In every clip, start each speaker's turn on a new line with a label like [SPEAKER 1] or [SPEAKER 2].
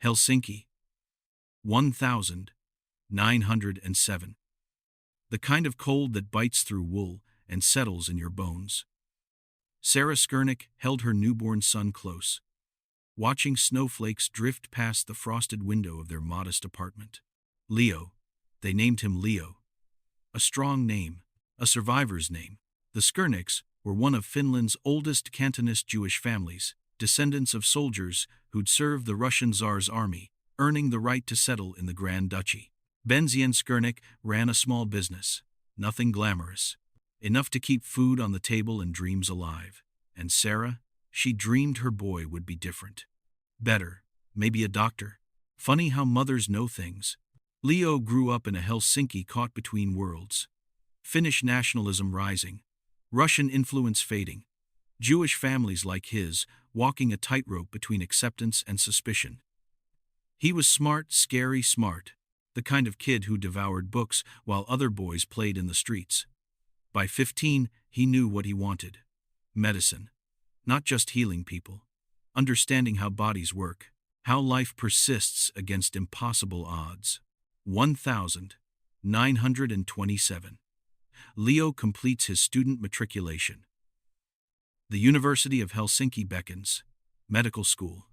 [SPEAKER 1] Helsinki, 1907. The kind of cold that bites through wool and settles in your bones. Sarah Skurnik held her newborn son close, watching snowflakes drift past the frosted window of their modest apartment. Leo, they named him Leo. A strong name, a survivor's name. The Skurniks were one of Finland's oldest Cantonist Jewish families, descendants of soldiers who'd served the Russian Tsar's army, earning the right to settle in the Grand Duchy. Benzian Skurnik ran a small business, nothing glamorous, enough to keep food on the table and dreams alive. And Sarah, she dreamed her boy would be different. Better, maybe a doctor. Funny how mothers know things. Leo grew up in a Helsinki caught between worlds. Finnish nationalism rising, Russian influence fading, Jewish families like his walking a tightrope between acceptance and suspicion. He was smart, scary smart, the kind of kid who devoured books while other boys played in the streets. By 15, he knew what he wanted. Medicine. Not just healing people. Understanding how bodies work, how life persists against impossible odds. 1927. Leo completes his student matriculation. The University of Helsinki beckons. Medical school.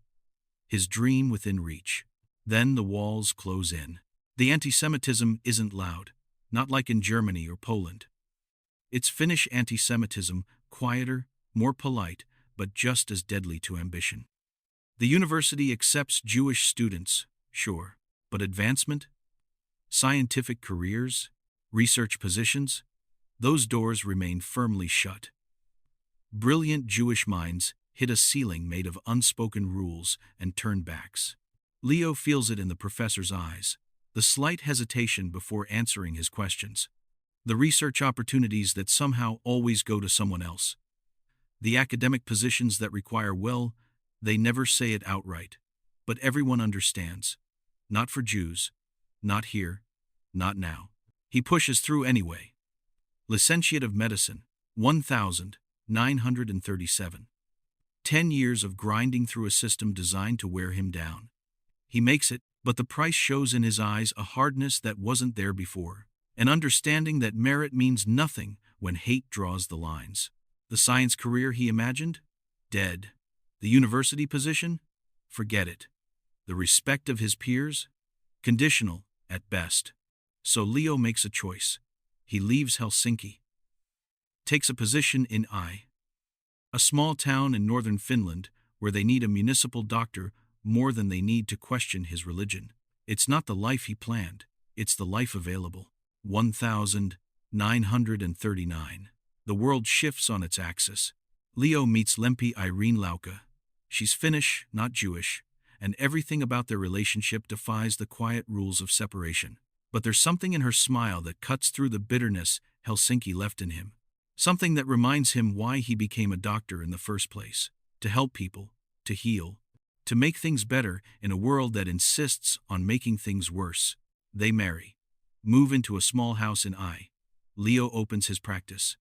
[SPEAKER 1] His dream within reach. Then the walls close in. The anti-Semitism isn't loud, not like in Germany or Poland. It's Finnish anti-Semitism, quieter, more polite, but just as deadly to ambition. The university accepts Jewish students, sure, but advancement? Scientific careers? Research positions? Those doors remain firmly shut. Brilliant Jewish minds hit a ceiling made of unspoken rules and turned backs. Leo feels it in the professor's eyes, the slight hesitation before answering his questions. The research opportunities that somehow always go to someone else. The academic positions that require, well, they never say it outright, but everyone understands. Not for Jews, not here, not now. He pushes through anyway. Licentiate of Medicine, 1937. 10 years of grinding through a system designed to wear him down. He makes it, but the price shows in his eyes a hardness that wasn't there before, an understanding that merit means nothing when hate draws the lines. The science career he imagined? Dead. The university position? Forget it. The respect of his peers? Conditional, at best. So Leo makes a choice. He leaves Helsinki. Takes a position in a small town in northern Finland where they need a municipal doctor more than they need to question his religion. It's not the life he planned, it's the life available. 1939. The world shifts on its axis. Leo meets Lempi Irene Lauka. She's Finnish, not Jewish, and everything about their relationship defies the quiet rules of separation. But there's something in her smile that cuts through the bitterness Helsinki left in him. Something that reminds him why he became a doctor in the first place. To help people, to heal, to make things better in a world that insists on making things worse. They marry. Move into a small house in Leo opens his practice.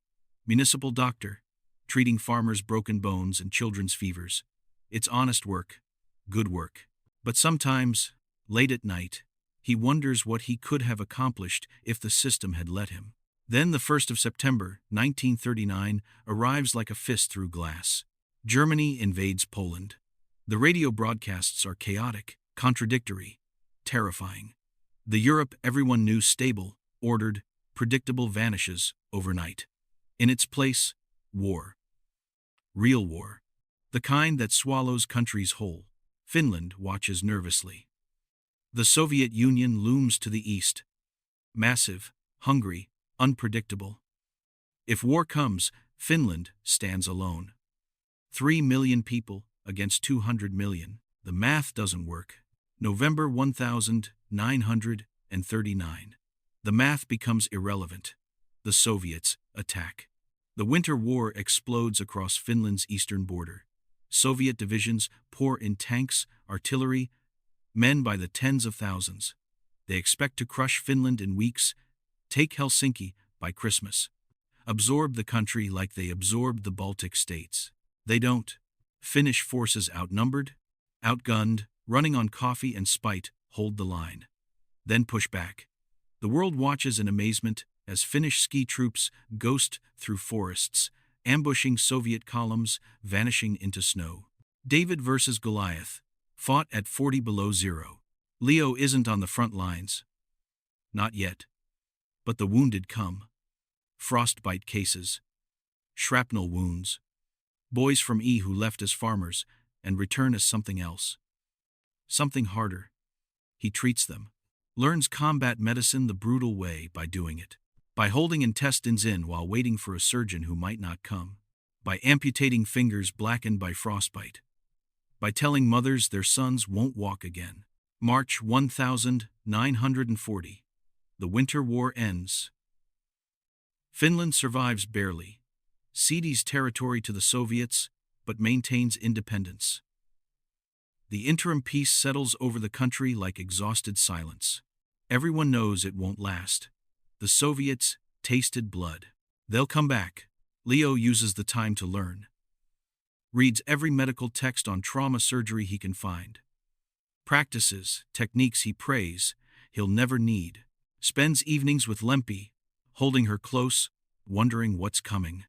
[SPEAKER 1] Municipal doctor, treating farmers' broken bones and children's fevers. It's honest work, good work. But sometimes, late at night, he wonders what he could have accomplished if the system had let him. Then the 1st of September, 1939, arrives like a fist through glass. Germany invades Poland. The radio broadcasts are chaotic, contradictory, terrifying. The Europe everyone knew stable, ordered, predictable vanishes overnight. In its place, war. Real war. The kind that swallows countries whole. Finland watches nervously. The Soviet Union looms to the east. Massive, hungry, unpredictable. If war comes, Finland stands alone. 3 million people against 200 million. The math doesn't work. November 1939. The math becomes irrelevant. The Soviets attack. The Winter War explodes across Finland's eastern border. Soviet divisions pour in tanks, artillery, men by the tens of thousands. They expect to crush Finland in weeks, take Helsinki by Christmas, absorb the country like they absorbed the Baltic states. They don't. Finnish forces outnumbered, outgunned, running on coffee and spite, hold the line. Then push back. The world watches in amazement as Finnish ski troops ghost through forests, ambushing Soviet columns, vanishing into snow. David versus Goliath, fought at 40 below zero. Leo isn't on the front lines. Not yet. But the wounded come. Frostbite cases. Shrapnel wounds. Boys from E who left as farmers and return as something else. Something harder. He treats them. Learns combat medicine the brutal way by doing it. By holding intestines in while waiting for a surgeon who might not come. By amputating fingers blackened by frostbite. By telling mothers their sons won't walk again. March 1940. The Winter War ends. Finland survives barely. Cedes territory to the Soviets, but maintains independence. The interim peace settles over the country like exhausted silence. Everyone knows it won't last. The Soviets tasted blood. They'll come back. Leo uses the time to learn. Reads every medical text on trauma surgery he can find. Practices techniques he prays he'll never need. Spends evenings with Lempi, holding her close, wondering what's coming.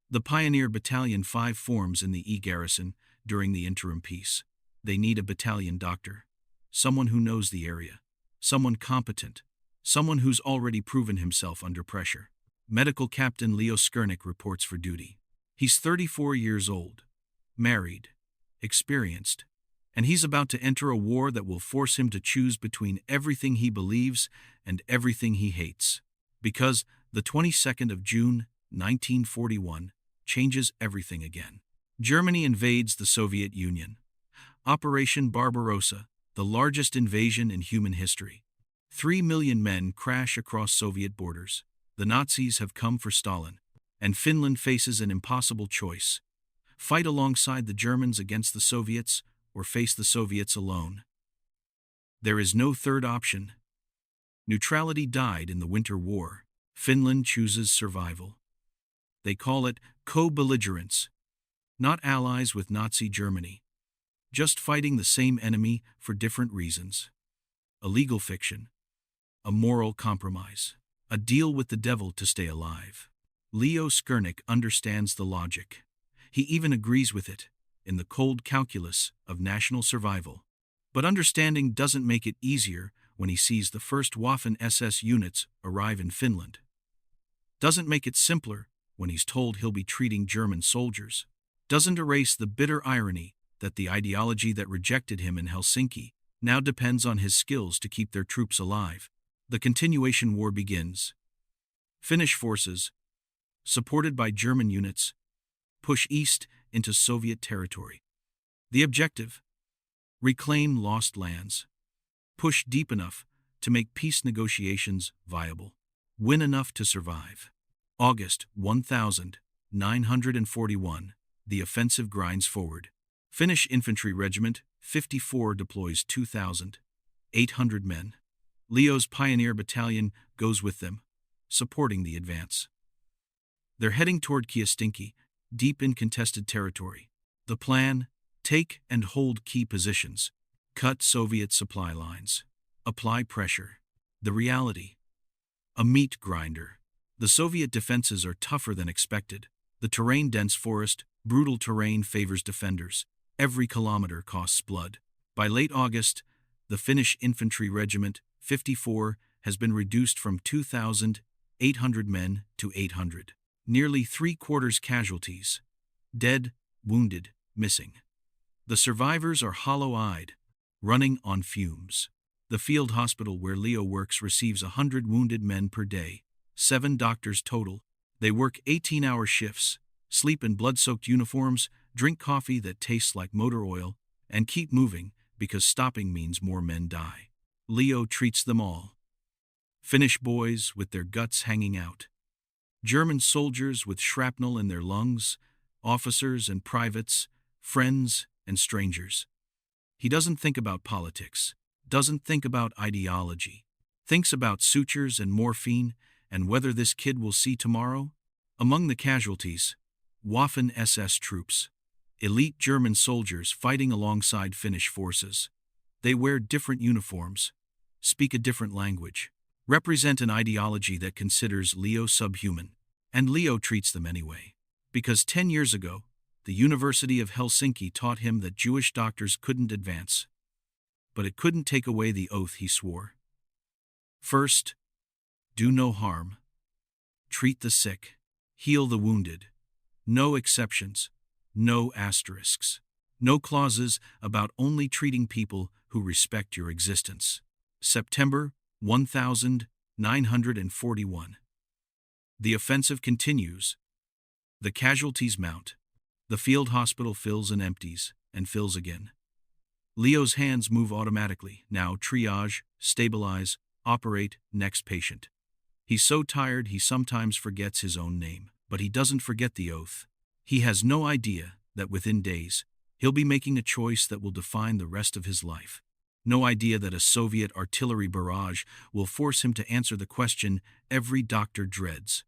[SPEAKER 1] The Pioneer Battalion 5 forms in the E garrison during the interim peace. They need a battalion doctor. Someone who knows the area. Someone competent. Someone who's already proven himself under pressure. Medical Captain Leo Skernik reports for duty. He's 34 years old. Married. Experienced. And he's about to enter a war that will force him to choose between everything he believes and everything he hates. Because the 22nd of June, 1941, changes everything again. Germany invades the Soviet Union. Operation Barbarossa, the largest invasion in human history. 3 million men crash across Soviet borders. The Nazis have come for Stalin, and Finland faces an impossible choice. Fight alongside the Germans against the Soviets, or face the Soviets alone. There is no third option. Neutrality died in the Winter War. Finland chooses survival. They call it co-belligerence, not allies with Nazi Germany. Just fighting the same enemy for different reasons. A legal fiction. A moral compromise. A deal with the devil to stay alive. Leo Skernik understands the logic. He even agrees with it, in the cold calculus of national survival. But understanding doesn't make it easier when he sees the first Waffen-SS units arrive in Finland. Doesn't make it simpler when he's told he'll be treating German soldiers. Doesn't erase the bitter irony that the ideology that rejected him in Helsinki now depends on his skills to keep their troops alive. The continuation war begins. Finnish forces, supported by German units, push east into Soviet territory. The objective? Reclaim lost lands. Push deep enough to make peace negotiations viable. Win enough to survive. August 1941. The offensive grinds forward. Finnish Infantry Regiment 54 deploys 2,800 men. Leo's Pioneer Battalion goes with them, supporting the advance. They're heading toward Kiestinki, deep in contested territory. The plan? Take and hold key positions. Cut Soviet supply lines. Apply pressure. The reality? A meat grinder. The Soviet defenses are tougher than expected. The terrain-dense forest, brutal terrain favors defenders. Every kilometer costs blood. By late August, the Finnish Infantry Regiment 54 has been reduced from 2,800 men to 800. Nearly 3/4 casualties. Dead, wounded, missing. The survivors are hollow-eyed, running on fumes. The field hospital where Leo works receives 100 wounded men per day. 7 doctors total. They work 18-hour shifts, sleep in blood-soaked uniforms, drink coffee that tastes like motor oil, and keep moving because stopping means more men die. Leo treats them all. Finnish boys with their guts hanging out. German soldiers with shrapnel in their lungs, officers and privates, friends and strangers. He doesn't think about politics, doesn't think about ideology, thinks about sutures and morphine and whether this kid will see tomorrow. Among the casualties, Waffen-SS troops, elite German soldiers fighting alongside Finnish forces. They wear different uniforms, speak a different language, represent an ideology that considers Leo subhuman, and Leo treats them anyway. Because 10 years ago, the University of Helsinki taught him that Jewish doctors couldn't advance, but it couldn't take away the oath he swore. First, do no harm. Treat the sick. Heal the wounded. No exceptions. No asterisks. No clauses about only treating people who respect your existence. September 1941. The offensive continues. The casualties mount. The field hospital fills and empties, and fills again. Leo's hands move automatically. Now triage, stabilize, operate, next patient. He's so tired he sometimes forgets his own name, but he doesn't forget the oath. He has no idea that within days, he'll be making a choice that will define the rest of his life. No idea that a Soviet artillery barrage will force him to answer the question every doctor dreads.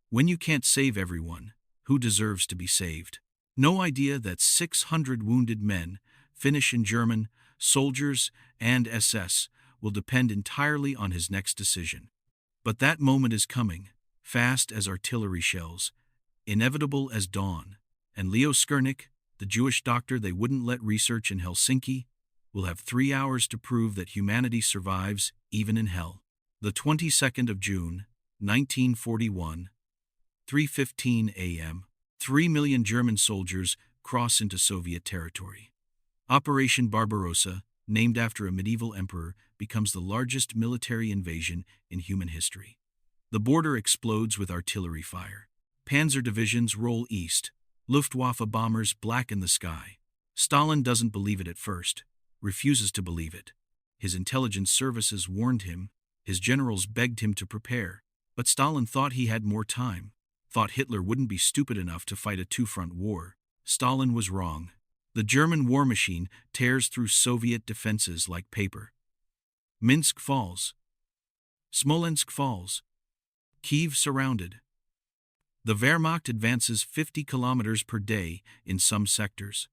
[SPEAKER 1] When you can't save everyone, who deserves to be saved? No idea that 600 wounded men, Finnish and German, soldiers, and SS, will depend entirely on his next decision. But that moment is coming, fast as artillery shells, inevitable as dawn, and Leo Skurnik, the Jewish doctor they wouldn't let research in Helsinki, will have 3 hours to prove that humanity survives even in hell. The 22nd of June, 1941, 3:15 a.m., 3 million German soldiers cross into Soviet territory. Operation Barbarossa, named after a medieval emperor, becomes the largest military invasion in human history. The border explodes with artillery fire. Panzer divisions roll east. Luftwaffe bombers blacken the sky. Stalin doesn't believe it at first, refuses to believe it. His intelligence services warned him, his generals begged him to prepare, but Stalin thought he had more time, thought Hitler wouldn't be stupid enough to fight a two-front war. Stalin was wrong. The German war machine tears through Soviet defenses like paper. Minsk falls. Smolensk falls. Kyiv surrounded. The Wehrmacht advances 50 kilometers per day in some sectors.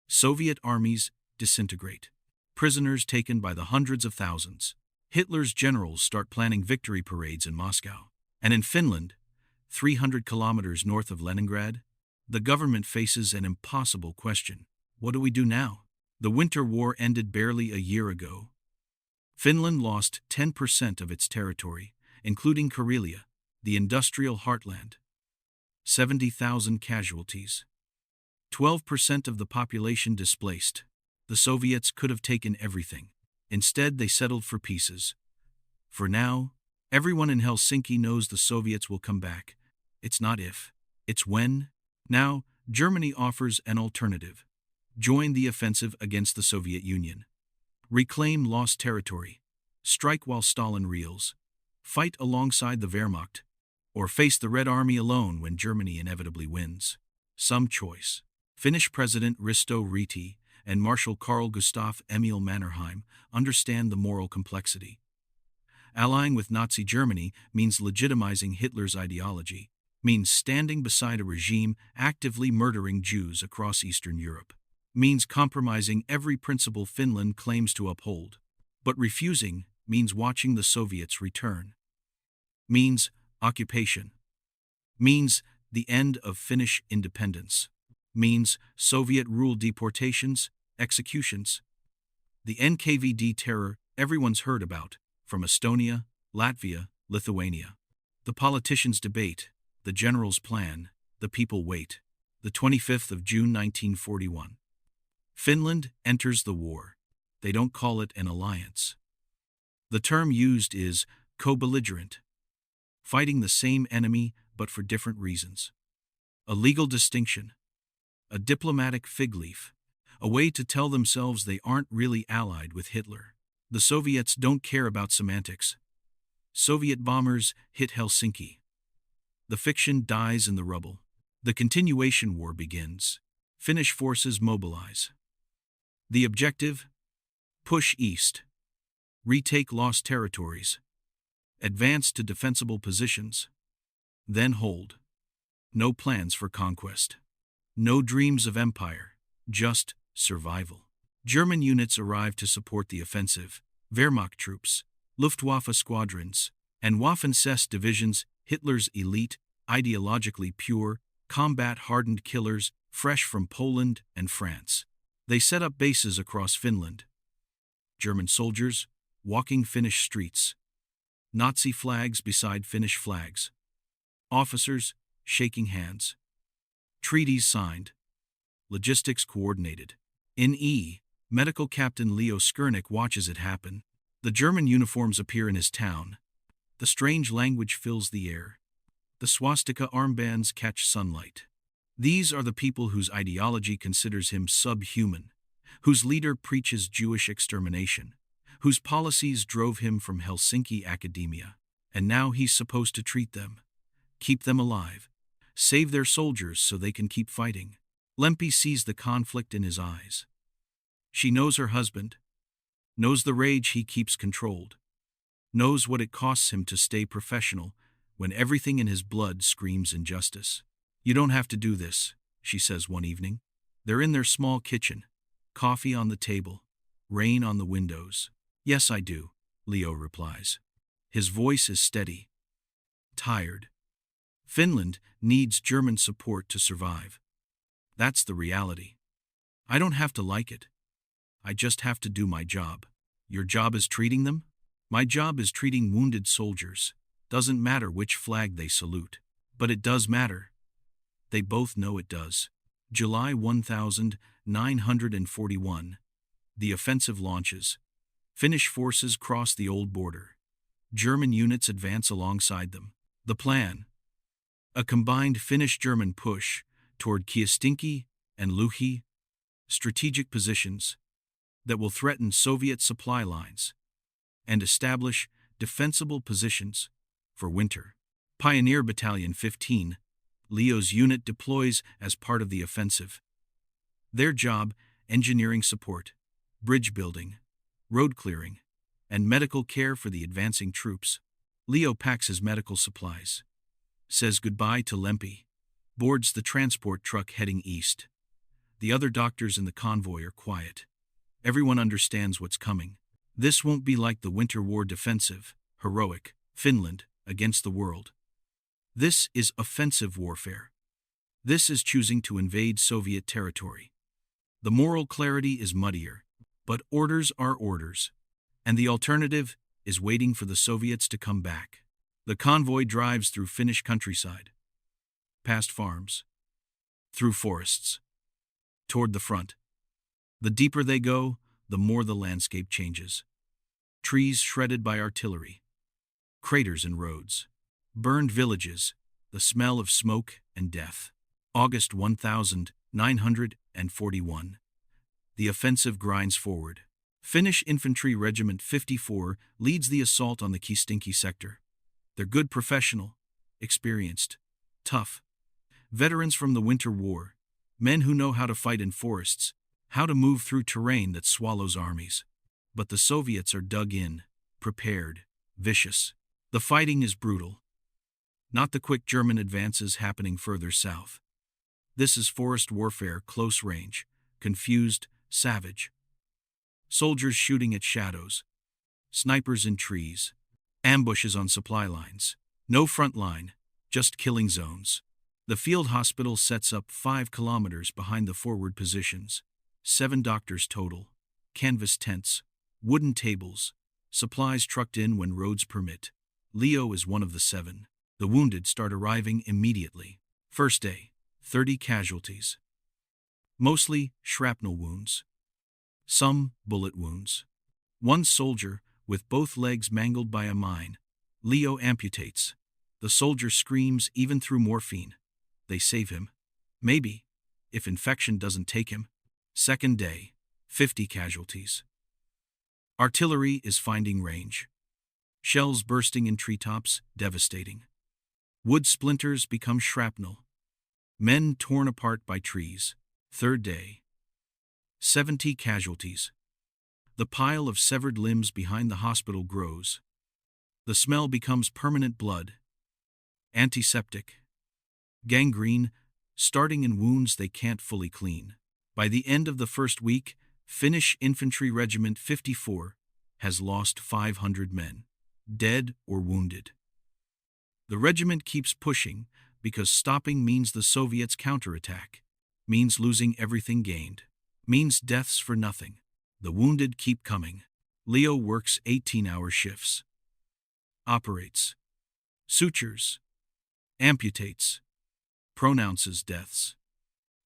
[SPEAKER 1] Soviet armies disintegrate. Prisoners taken by the hundreds of thousands. Hitler's generals start planning victory parades in Moscow. And in Finland, 300 kilometers north of Leningrad, the government faces an impossible question. What do we do now? The Winter War ended barely a year ago. Finland lost 10% of its territory, including Karelia, the industrial heartland. 70,000 casualties. 12% of the population displaced. The Soviets could have taken everything. Instead, they settled for pieces. For now, everyone in Helsinki knows the Soviets will come back. It's not if, it's when. Now, Germany offers an alternative. Join the offensive against the Soviet Union. Reclaim lost territory. Strike while Stalin reels. Fight alongside the Wehrmacht. Or face the Red Army alone when Germany inevitably wins. Some choice. Finnish President Risto Ryti and Marshal Carl Gustaf Emil Mannerheim understand the moral complexity. Allying with Nazi Germany means legitimizing Hitler's ideology, means standing beside a regime actively murdering Jews across Eastern Europe, means compromising every principle Finland claims to uphold. But refusing means watching the Soviets return. Means occupation. Means the end of Finnish independence. Means Soviet-rule deportations, executions. The NKVD terror everyone's heard about, from Estonia, Latvia, Lithuania. The politicians debate, the generals plan, the people wait. The 25th of June 1941. Finland enters the war. They don't call it an alliance. The term used is co-belligerent, fighting the same enemy but for different reasons. A legal distinction, a diplomatic fig leaf, a way to tell themselves they aren't really allied with Hitler. The Soviets don't care about semantics. Soviet bombers hit Helsinki. The fiction dies in the rubble. The continuation war begins. Finnish forces mobilize. The objective? Push east. Retake lost territories. Advance to defensible positions. Then hold. No plans for conquest. No dreams of empire. Just survival. German units arrived to support the offensive. Wehrmacht troops, Luftwaffe squadrons, and Waffen-SS divisions, Hitler's elite, ideologically pure, combat-hardened killers, fresh from Poland and France. They set up bases across Finland. German soldiers, walking Finnish streets. Nazi flags beside Finnish flags. Officers, shaking hands. Treaties signed. Logistics coordinated. In Medical Captain Leo Skernick watches it happen. The German uniforms appear in his town. The strange language fills the air. The swastika armbands catch sunlight. These are the people whose ideology considers him subhuman, whose leader preaches Jewish extermination, whose policies drove him from Helsinki academia. And now he's supposed to treat them, keep them alive, save their soldiers so they can keep fighting. Lempi sees the conflict in his eyes. She knows her husband, knows the rage he keeps controlled, knows what it costs him to stay professional when everything in his blood screams injustice. "You don't have to do this," she says one evening. They're in their small kitchen, coffee on the table, rain on the windows. "Yes, I do," Leo replies. His voice is steady, tired. Finland needs German support to survive. That's the reality. I don't have to like it. I just have to do my job. Your job is treating them? My job is treating wounded soldiers. Doesn't matter which flag they salute. But it does matter. They both know it does. July 1941. The offensive launches. Finnish forces cross the old border. German units advance alongside them. The plan: a combined Finnish-German push toward Kiestinki and Luhi, strategic positions that will threaten Soviet supply lines and establish defensible positions for winter. Pioneer Battalion 15, Leo's unit, deploys as part of the offensive. Their job: engineering support, bridge building, road clearing, and medical care for the advancing troops. Leo packs his medical supplies, says goodbye to Lempi, boards the transport truck heading east. The other doctors in the convoy are quiet. Everyone understands what's coming. This won't be like the Winter War defensive, heroic, Finland against the world. This is offensive warfare. This is choosing to invade Soviet territory. The moral clarity is muddier, but orders are orders. And the alternative is waiting for the Soviets to come back. The convoy drives through Finnish countryside, past farms, through forests, toward the front. The deeper they go, the more the landscape changes. Trees shredded by artillery, craters in roads, burned villages, the smell of smoke and death. August 1941. The offensive grinds forward. Finnish Infantry Regiment 54 leads the assault on the Kiestinki sector. They're good, professional, experienced, tough. Veterans from the Winter War, men who know how to fight in forests, how to move through terrain that swallows armies. But the Soviets are dug in, prepared, vicious. The fighting is brutal. Not the quick German advances happening further south. This is forest warfare, close range, confused, savage. Soldiers shooting at shadows. Snipers in trees. Ambushes on supply lines. No front line, just killing zones. The field hospital sets up 5 kilometers behind the forward positions. 7 doctors total. Canvas tents. Wooden tables. Supplies trucked in when roads permit. Leo is one of the 7. The wounded start arriving immediately. First day, 30 casualties. Mostly shrapnel wounds. Some bullet wounds. One soldier, with both legs mangled by a mine. Leo amputates. The soldier screams even through morphine. They save him. Maybe, if infection doesn't take him. Second day, 50 casualties. Artillery is finding range. Shells bursting in treetops, devastating. Wood splinters become shrapnel. Men torn apart by trees. Third day, 70 casualties. The pile of severed limbs behind the hospital grows. The smell becomes permanent blood. Antiseptic. Gangrene, starting in wounds they can't fully clean. By the end of the first week, Finnish Infantry Regiment 54 has lost 500 men, dead or wounded. The regiment keeps pushing because stopping means the Soviets counterattack, means losing everything gained, means deaths for nothing. The wounded keep coming. Leo works 18-hour shifts. Operates. Sutures. Amputates. Pronounces deaths.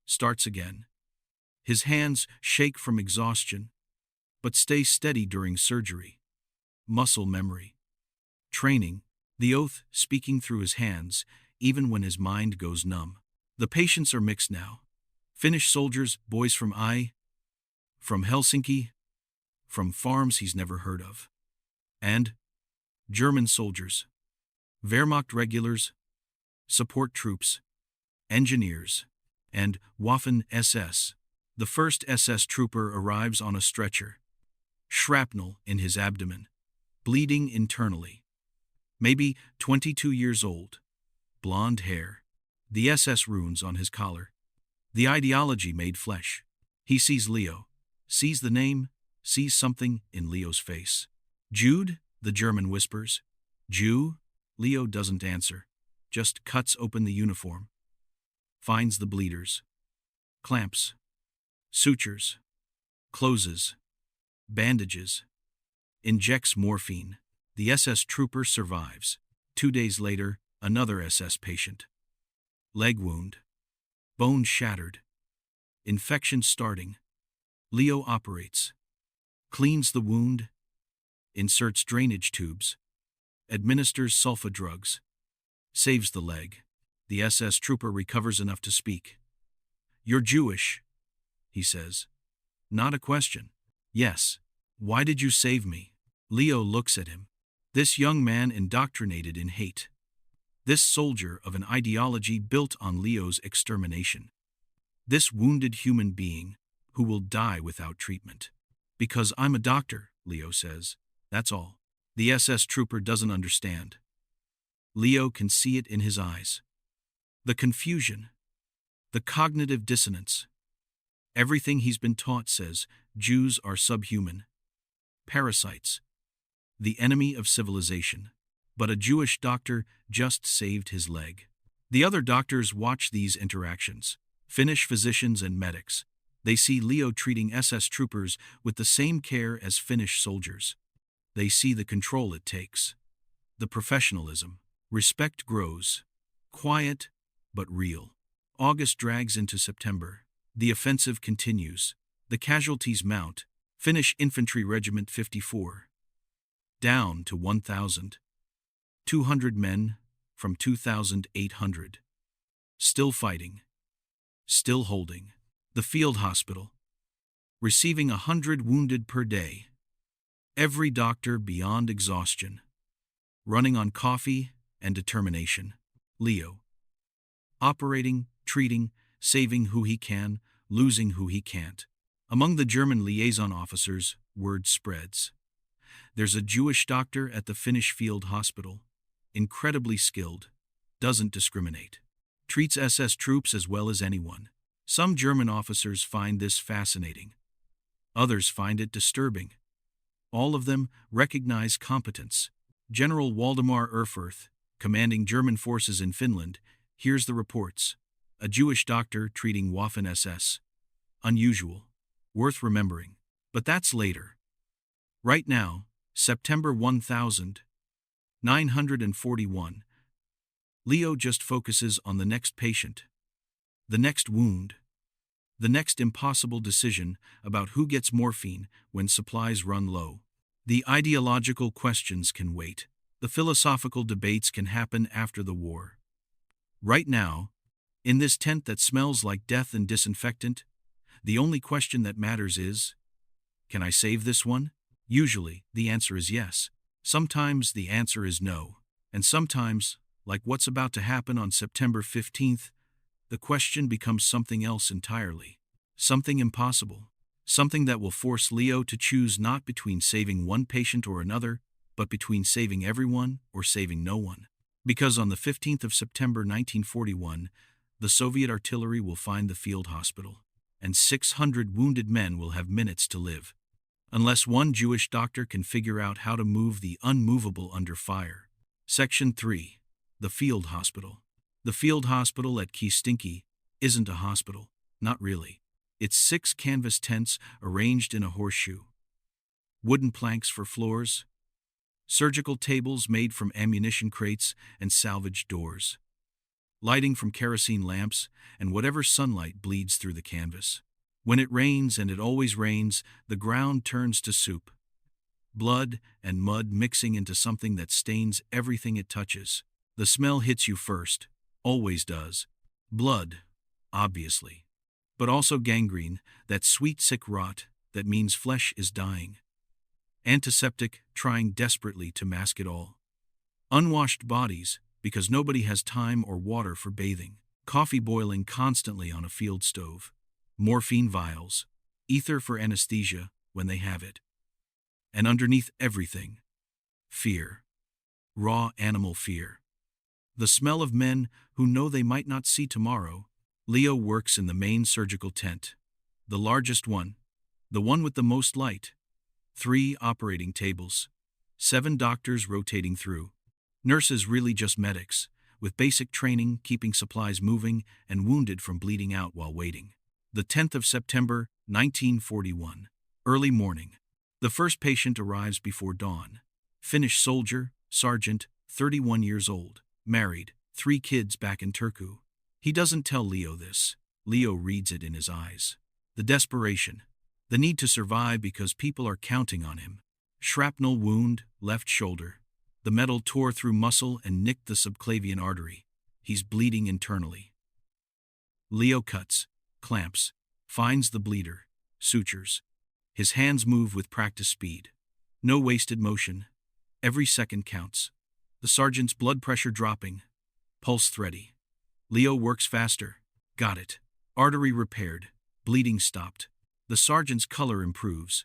[SPEAKER 1] Starts again. His hands shake from exhaustion, but stay steady during surgery. Muscle memory. Training. The oath speaking through his hands, even when his mind goes numb. The patients are mixed now. Finnish soldiers, boys from Helsinki, from farms he's never heard of. And German soldiers, Wehrmacht regulars, support troops, engineers, and Waffen SS. The first SS trooper arrives on a stretcher, shrapnel in his abdomen, bleeding internally. Maybe 22 years old, blonde hair, the SS runes on his collar. The ideology made flesh. He sees Leo, sees the name, sees something in Leo's face. Jude, the German whispers. Jew? Leo doesn't answer, just cuts open the uniform. Finds the bleeders. Clamps. Sutures. Closes. Bandages. Injects morphine. The SS trooper survives. 2 days later, another SS patient. Leg wound. Bone shattered. Infection starting. Leo operates. Cleans the wound. Inserts drainage tubes. Administers sulfa drugs. Saves the leg. The SS trooper recovers enough to speak. "You're Jewish," he says. Not a question. "Yes. Why did you save me?" Leo looks at him. This young man indoctrinated in hate. This soldier of an ideology built on Leo's extermination. This wounded human being who will die without treatment. "Because I'm a doctor," Leo says. That's all. The SS trooper doesn't understand. Leo can see it in his eyes. The confusion. The cognitive dissonance. Everything he's been taught says Jews are subhuman. Parasites. The enemy of civilization. But a Jewish doctor just saved his leg. The other doctors watch these interactions. Finnish physicians and medics. They see Leo treating SS troopers with the same care as Finnish soldiers. They see the control it takes. The professionalism. Respect grows. Quiet, but real. August drags into September. The offensive continues. The casualties mount. Finnish Infantry Regiment 54. Down to 1,200 men from 2,800. Still fighting. Still holding. The field hospital. Receiving 100 wounded per day. Every doctor beyond exhaustion. Running on coffee and determination. Leo. Operating, treating, saving who he can, losing who he can't. Among the German liaison officers, word spreads. There's a Jewish doctor at the Finnish field hospital. Incredibly skilled. Doesn't discriminate. Treats SS troops as well as anyone. Some German officers find this fascinating. Others find it disturbing. All of them recognize competence. General Waldemar Erfurth, commanding German forces in Finland, hears the reports. A Jewish doctor treating Waffen SS. Unusual. Worth remembering. But that's later. Right now, September 1941. Leo just focuses on the next patient. The next wound. The next impossible decision about who gets morphine when supplies run low. The ideological questions can wait. The philosophical debates can happen after the war. Right now, in this tent that smells like death and disinfectant, the only question that matters is, can I save this one? Usually, the answer is yes. Sometimes the answer is no. And sometimes, like what's about to happen on September 15th, the question becomes something else entirely. Something impossible. Something that will force Leo to choose not between saving one patient or another, but between saving everyone or saving no one. Because on the 15th of September 1941, the Soviet artillery will find the field hospital. and 600 wounded men will have minutes to live. Unless one Jewish doctor can figure out how to move the unmovable under fire. Section 3. The Field Hospital. The field hospital at Kistinki isn't a hospital, not really. It's 6 canvas tents arranged in a horseshoe. Wooden planks for floors. Surgical tables made from ammunition crates and salvaged doors. Lighting from kerosene lamps and whatever sunlight bleeds through the canvas. When it rains, and it always rains, the ground turns to soup. Blood and mud mixing into something that stains everything it touches. The smell hits you first, always does. Blood, obviously. But also gangrene, that sweet sick rot that means flesh is dying. Antiseptic trying desperately to mask it all. Unwashed bodies, because nobody has time or water for bathing. Coffee boiling constantly on a field stove. Morphine vials. Ether for anesthesia when they have it. And underneath everything, fear. Raw animal fear. The smell of men who know they might not see tomorrow. Leo works in the main surgical tent. The largest one. The one with the most light. 3 operating tables. 7 doctors rotating through. Nurses really just medics, with basic training, keeping supplies moving, and wounded from bleeding out while waiting. The 10th of September, 1941. Early morning. The first patient arrives before dawn. Finnish soldier, sergeant, 31 years old, married, 3 kids back in Turku. He doesn't tell Leo this. Leo reads it in his eyes. The desperation. The need to survive because people are counting on him. Shrapnel wound, left shoulder. The metal tore through muscle and nicked the subclavian artery. He's bleeding internally. Leo cuts, clamps, finds the bleeder, sutures. His hands move with practice speed. No wasted motion. Every second counts. The sergeant's blood pressure dropping. Pulse thready. Leo works faster. Got it. Artery repaired. Bleeding stopped. The sergeant's color improves.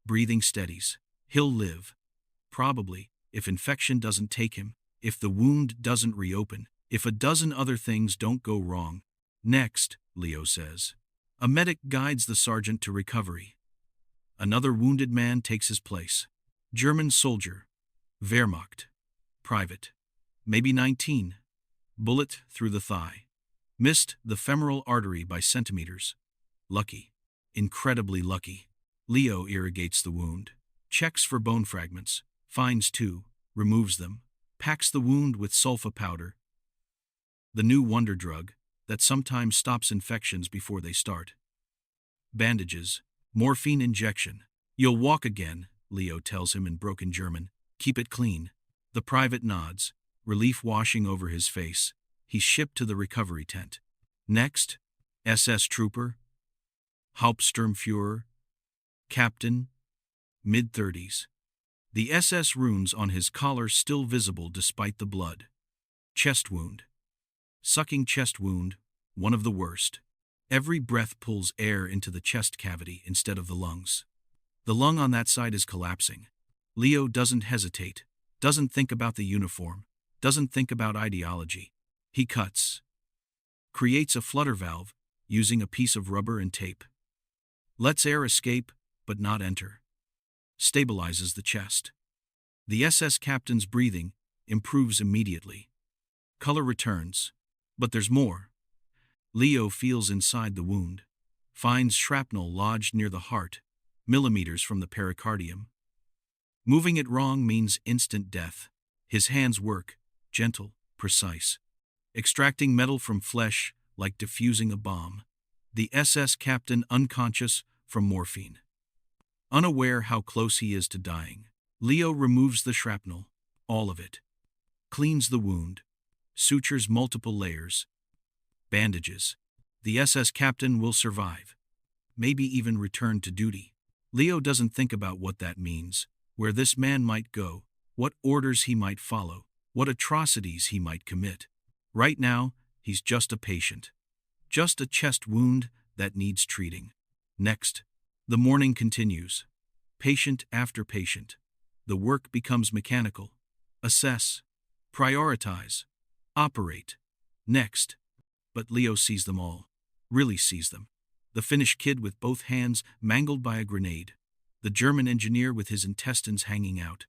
[SPEAKER 1] Breathing steadies. He'll live. Probably, if infection doesn't take him, if the wound doesn't reopen, if a dozen other things don't go wrong. Next, Leo says. A medic guides the sergeant to recovery. Another wounded man takes his place. German soldier. Wehrmacht. Private. Maybe 19. Bullet through the thigh. Missed the femoral artery by centimeters. Lucky. Incredibly lucky. Leo irrigates the wound. Checks for bone fragments. Finds 2. Removes them. Packs the wound with sulfa powder. The new wonder drug that sometimes stops infections before they start. Bandages. Morphine injection. You'll walk again, Leo tells him in broken German. Keep it clean. The private nods, relief washing over his face. He's shipped to the recovery tent. Next, SS trooper, Hauptsturmführer, captain, mid-30s. The SS runes on his collar still visible despite the blood. Chest wound. Sucking chest wound, one of the worst. Every breath pulls air into the chest cavity instead of the lungs. The lung on that side is collapsing. Leo doesn't hesitate, doesn't think about the uniform, doesn't think about ideology. He cuts. Creates a flutter valve, using a piece of rubber and tape. Lets air escape, but not enter. Stabilizes the chest. The SS captain's breathing improves immediately. Color returns. But there's more. Leo feels inside the wound. Finds shrapnel lodged near the heart, millimeters from the pericardium. Moving it wrong means instant death. His hands work, gentle, precise. Extracting metal from flesh like diffusing a bomb. The SS captain unconscious from morphine. Unaware how close he is to dying. Leo removes the shrapnel, all of it. Cleans the wound. Sutures multiple layers. Bandages. The SS captain will survive. Maybe even return to duty. Leo doesn't think about what that means, where this man might go, what orders he might follow, what atrocities he might commit. Right now, he's just a patient. Just a chest wound that needs treating. Next, the morning continues. Patient after patient. The work becomes mechanical. Assess. Prioritize. Operate. Next. But Leo sees them all. Really sees them. The Finnish kid with both hands mangled by a grenade. The German engineer with his intestines hanging out.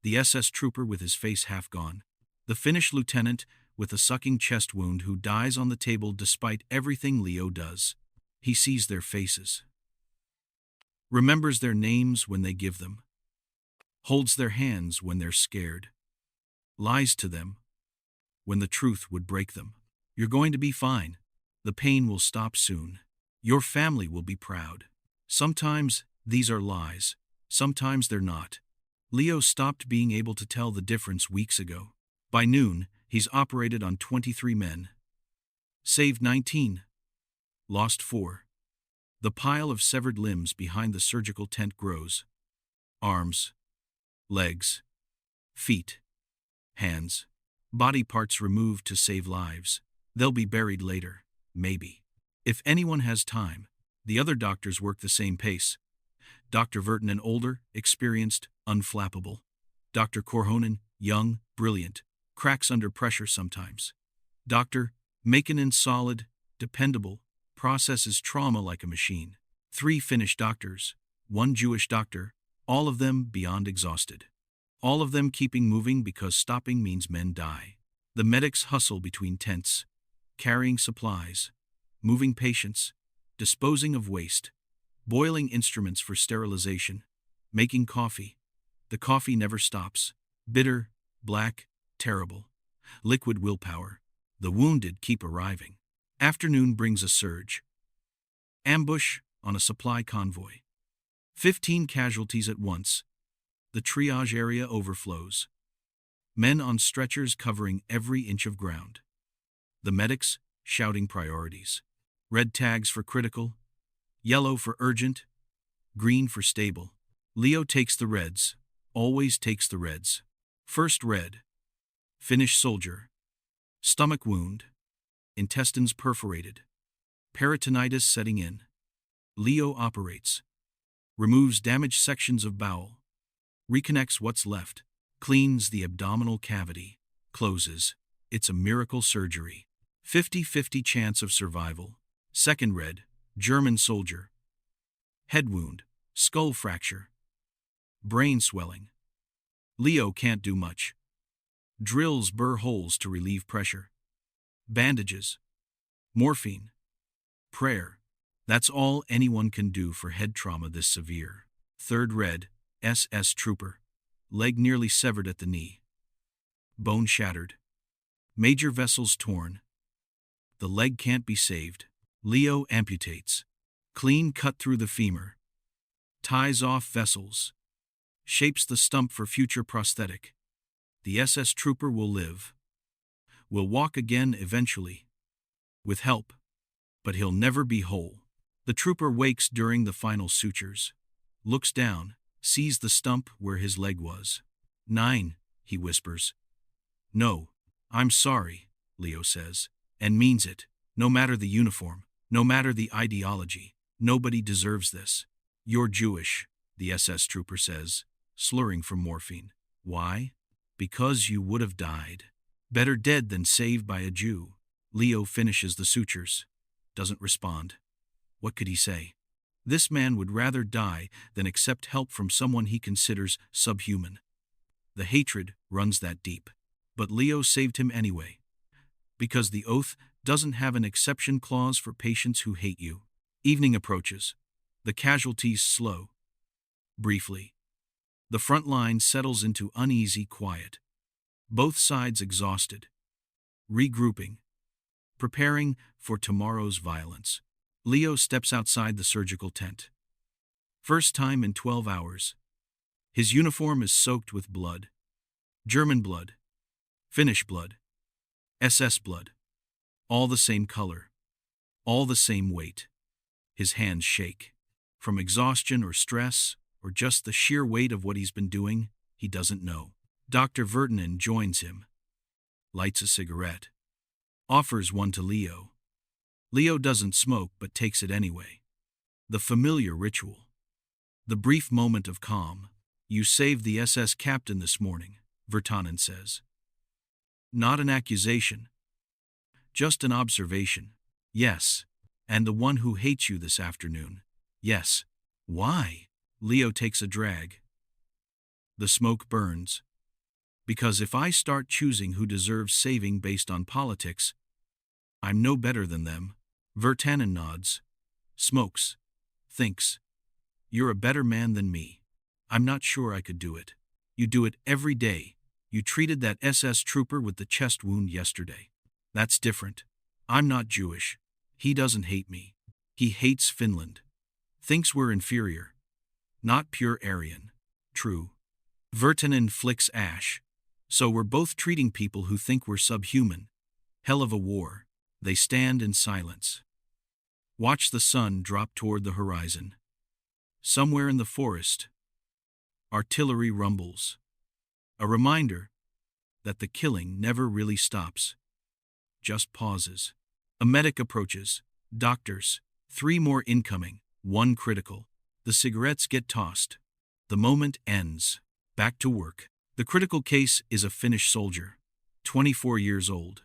[SPEAKER 1] The SS trooper with his face half gone. The Finnish lieutenant with a sucking chest wound who dies on the table despite everything Leo does. He sees their faces. Remembers their names when they give them. Holds their hands when they're scared. Lies to them when the truth would break them. You're going to be fine. The pain will stop soon. Your family will be proud. Sometimes these are lies. Sometimes they're not. Leo stopped being able to tell the difference weeks ago. By noon, he's operated on 23 men. Saved 19. Lost 4. The pile of severed limbs behind the surgical tent grows. Arms, legs, feet, hands, body parts removed to save lives. They'll be buried later, maybe. If anyone has time. The other doctors work the same pace. Dr. Vertanen older, experienced, unflappable. Dr. Korhonen, young, brilliant, cracks under pressure sometimes. Dr. Makinen solid, dependable, processes trauma like a machine. 3 Finnish doctors, 1 Jewish doctor, all of them beyond exhausted. All of them keeping moving because stopping means men die. The medics hustle between tents, carrying supplies, moving patients, disposing of waste, boiling instruments for sterilization, making coffee. The coffee never stops. Bitter, black, terrible. Liquid willpower. The wounded keep arriving. Afternoon brings a surge. Ambush on a supply convoy. 15 casualties at once. The triage area overflows. Men on stretchers covering every inch of ground. The medics shouting priorities. Red tags for critical, yellow for urgent, green for stable. Leo takes the reds, always takes the reds. First red. Finnish soldier. Stomach wound. Intestines perforated. Peritonitis setting in. Leo operates. Removes damaged sections of bowel. Reconnects what's left. Cleans the abdominal cavity. Closes. It's a miracle surgery. 50-50 chance of survival. Second red. German soldier. Head wound. Skull fracture. Brain swelling. Leo can't do much. Drills burr holes to relieve pressure. Bandages. Morphine. Prayer. That's all anyone can do for head trauma this severe. Third red. SS trooper. Leg nearly severed at the knee. Bone shattered. Major vessels torn. The leg can't be saved. Leo amputates. Clean cut through the femur. Ties off vessels. Shapes the stump for future prosthetic. The SS trooper will live. Will walk again eventually. With help. But he'll never be whole. The trooper wakes during the final sutures. Looks down. Sees the stump where his leg was. 9, he whispers. No, I'm sorry, Leo says. And means it. No matter the uniform. No matter the ideology. Nobody deserves this. You're Jewish, the SS trooper says, slurring from morphine. Why? Because you would have died. Better dead than saved by a Jew. Leo finishes the sutures. Doesn't respond. What could he say? This man would rather die than accept help from someone he considers subhuman. The hatred runs that deep. But Leo saved him anyway. Because the oath doesn't have an exception clause for patients who hate you. Evening approaches. The casualties slow. Briefly. The front line settles into uneasy quiet. Both sides exhausted. Regrouping. Preparing for tomorrow's violence. Leo steps outside the surgical tent. First time in 12 hours. His uniform is soaked with blood. German blood. Finnish blood. SS blood. All the same color. All the same weight. His hands shake. From exhaustion or stress, or just the sheer weight of what he's been doing, he doesn't know. Dr. Vertanen joins him. Lights a cigarette. Offers one to Leo. Leo doesn't smoke but takes it anyway. The familiar ritual. The brief moment of calm. You saved the SS captain this morning, Vertanen says. Not an accusation. Just an observation. Yes. And the one who hates you this afternoon. Yes. Why? Leo takes a drag. The smoke burns. Because if I start choosing who deserves saving based on politics, I'm no better than them. Vertanen nods. Smokes. Thinks. You're a better man than me. I'm not sure I could do it. You do it every day. You treated that SS trooper with the chest wound yesterday. That's different. I'm not Jewish. He doesn't hate me. He hates Finland. Thinks we're inferior. Not pure Aryan. True. Vertanen flicks ash. So we're both treating people who think we're subhuman. Hell of a war. They stand in silence. Watch the sun drop toward the horizon. Somewhere in the forest, artillery rumbles. A reminder that the killing never really stops. Just pauses. A medic approaches. Doctors. 3 more incoming. 1 critical. The cigarettes get tossed. The moment ends. Back to work. The critical case is a Finnish soldier. 24 years old.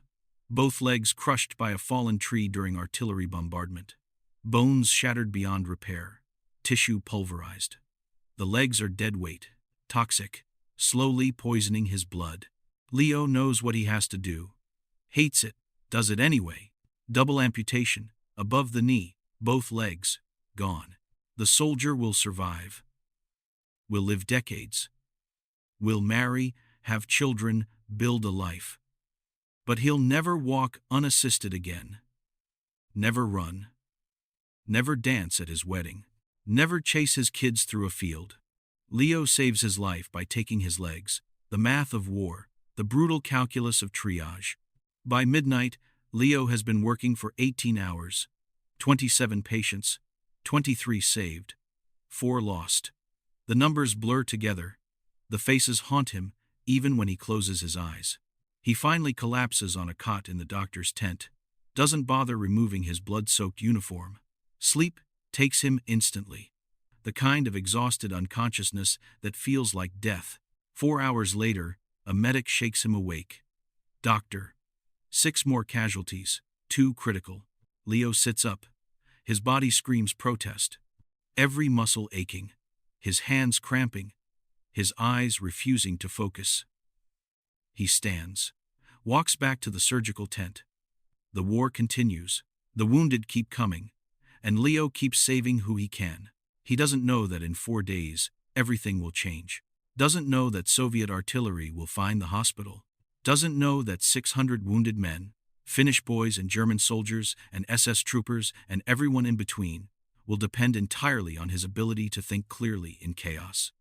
[SPEAKER 1] Both legs crushed by a fallen tree during artillery bombardment. Bones shattered beyond repair. Tissue pulverized. The legs are dead weight. Toxic. Slowly poisoning his blood. Leo knows what he has to do. Hates it. Does it anyway. Double amputation. Above the knee. Both legs. Gone. The soldier will survive. Will live decades. Will marry, have children, build a life. But he'll never walk unassisted again. Never run. Never dance at his wedding. Never chase his kids through a field. Leo saves his life by taking his legs. The math of war. The brutal calculus of triage. By midnight, Leo has been working for 18 hours. 27 patients. 23 saved. 4 lost. The numbers blur together. The faces haunt him, even when he closes his eyes. He finally collapses on a cot in the doctor's tent. Doesn't bother removing his blood-soaked uniform. Sleep takes him instantly. The kind of exhausted unconsciousness that feels like death. 4 hours later, a medic shakes him awake. Doctor. 6 more casualties. 2 critical. Leo sits up. His body screams protest. Every muscle aching. His hands cramping. His eyes refusing to focus. He stands. Walks back to the surgical tent. The war continues. The wounded keep coming. And Leo keeps saving who he can. He doesn't know that in 4 days, everything will change. Doesn't know that Soviet artillery will find the hospital. Doesn't know that 600 wounded men, Finnish boys and German soldiers and SS troopers and everyone in between, will depend entirely on his ability to think clearly in chaos.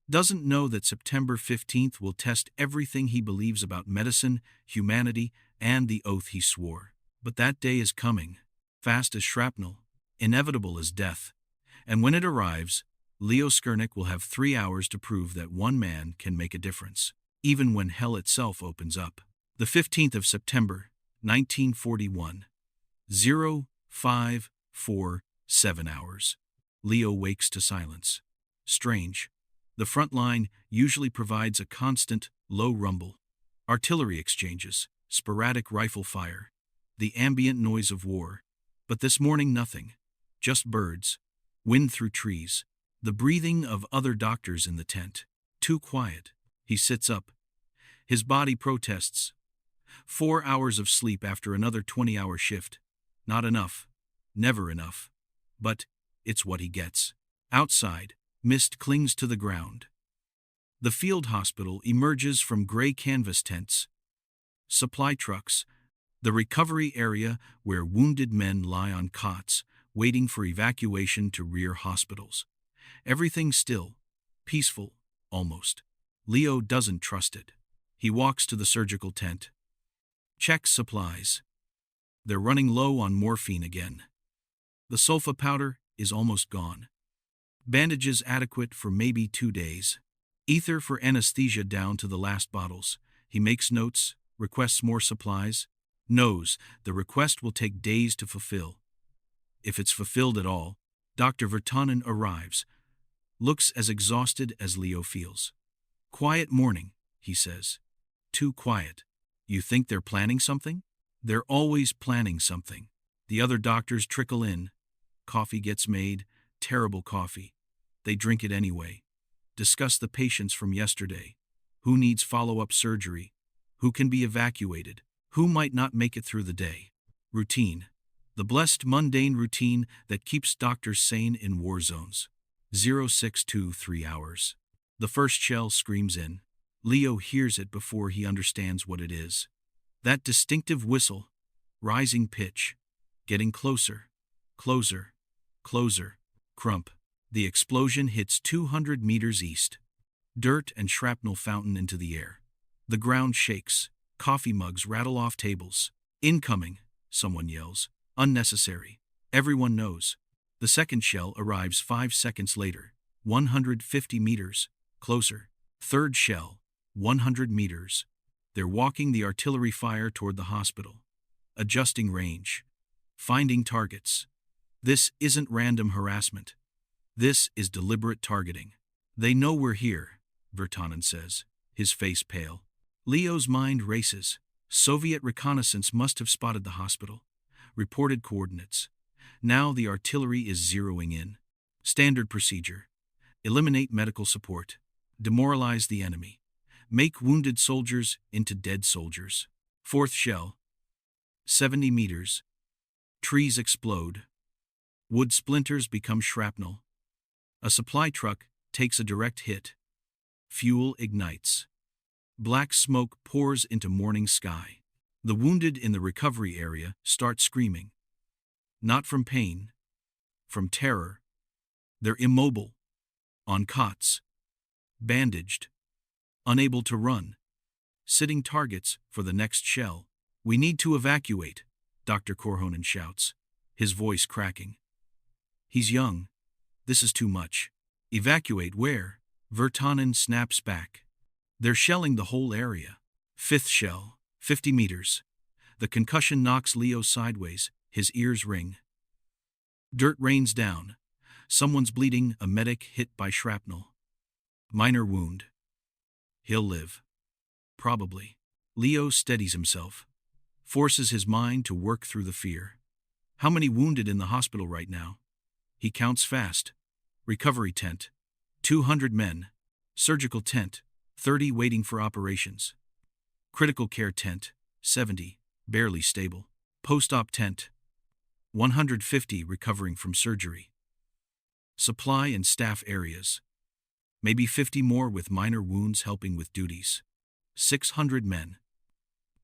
[SPEAKER 1] Doesn't know that September 15th will test everything he believes about medicine, humanity, and the oath he swore. But that day is coming, fast as shrapnel, inevitable as death. And when it arrives, Leo Skernick will have 3 hours to prove that one man can make a difference, even when hell itself opens up. The 15th of September, 1941. 0547 hours. Leo wakes to silence. Strange. The front line usually provides a constant, low rumble. Artillery exchanges, sporadic rifle fire, the ambient noise of war. But this morning nothing. Just birds. Wind through trees. The breathing of other doctors in the tent. Too quiet. He sits up. His body protests. 4 hours of sleep after another 20-hour shift. Not enough. Never enough. But it's what he gets. Outside, mist clings to the ground. The field hospital emerges from gray canvas tents. Supply trucks. The recovery area where wounded men lie on cots, waiting for evacuation to rear hospitals. Everything still. Peaceful, almost. Leo doesn't trust it. He walks to the surgical tent. Checks supplies. They're running low on morphine again. The sulfa powder is almost gone. Bandages adequate for maybe 2 days. Ether for anesthesia down to the last bottles. He makes notes, requests more supplies. Knows the request will take days to fulfill. If it's fulfilled at all, Dr. Vertanen arrives. Looks as exhausted as Leo feels. Quiet morning, he says. Too quiet. You think they're planning something? They're always planning something. The other doctors trickle in. Coffee gets made, terrible coffee. They drink it anyway. Discuss the patients from yesterday. Who needs follow-up surgery? Who can be evacuated? Who might not make it through the day? Routine. The blessed mundane routine that keeps doctors sane in war zones. 0623 hours. The first shell screams in. Leo hears it before he understands what it is. That distinctive whistle, rising pitch, getting closer, closer, closer. Crump. The explosion hits 200 meters east. Dirt and shrapnel fountain into the air. The ground shakes. Coffee mugs rattle off tables. Incoming, someone yells. Unnecessary. Everyone knows. The second shell arrives 5 seconds later. 150 meters. Closer. Third shell. 100 meters. They're walking the artillery fire toward the hospital. Adjusting range. Finding targets. This isn't random harassment. This is deliberate targeting. They know we're here, Virtanen says, his face pale. Leo's mind races. Soviet reconnaissance must have spotted the hospital. Reported coordinates. Now the artillery is zeroing in. Standard procedure. Eliminate medical support. Demoralize the enemy. Make wounded soldiers into dead soldiers. Fourth shell. 70 meters. Trees explode. Wood splinters become shrapnel. A supply truck takes a direct hit. Fuel ignites. Black smoke pours into morning sky. The wounded in the recovery area start screaming. Not from pain, from terror. They're immobile, on cots, bandaged, unable to run, sitting targets for the next shell. We need to evacuate, Dr. Korhonen shouts, his voice cracking. He's young. This is too much. Evacuate where? Virtanen snaps back. They're shelling the whole area. Fifth shell, 50 meters. The concussion knocks Leo sideways, his ears ring. Dirt rains down. Someone's bleeding, a medic hit by shrapnel. Minor wound. He'll live. Probably. Leo steadies himself, forces his mind to work through the fear. How many wounded in the hospital right now? He counts fast. Recovery tent, 200 men. Surgical tent, 30 waiting for operations. Critical care tent, 70, barely stable. Post-op tent, 150 recovering from surgery. Supply and staff areas, maybe 50 more with minor wounds helping with duties. 600 men.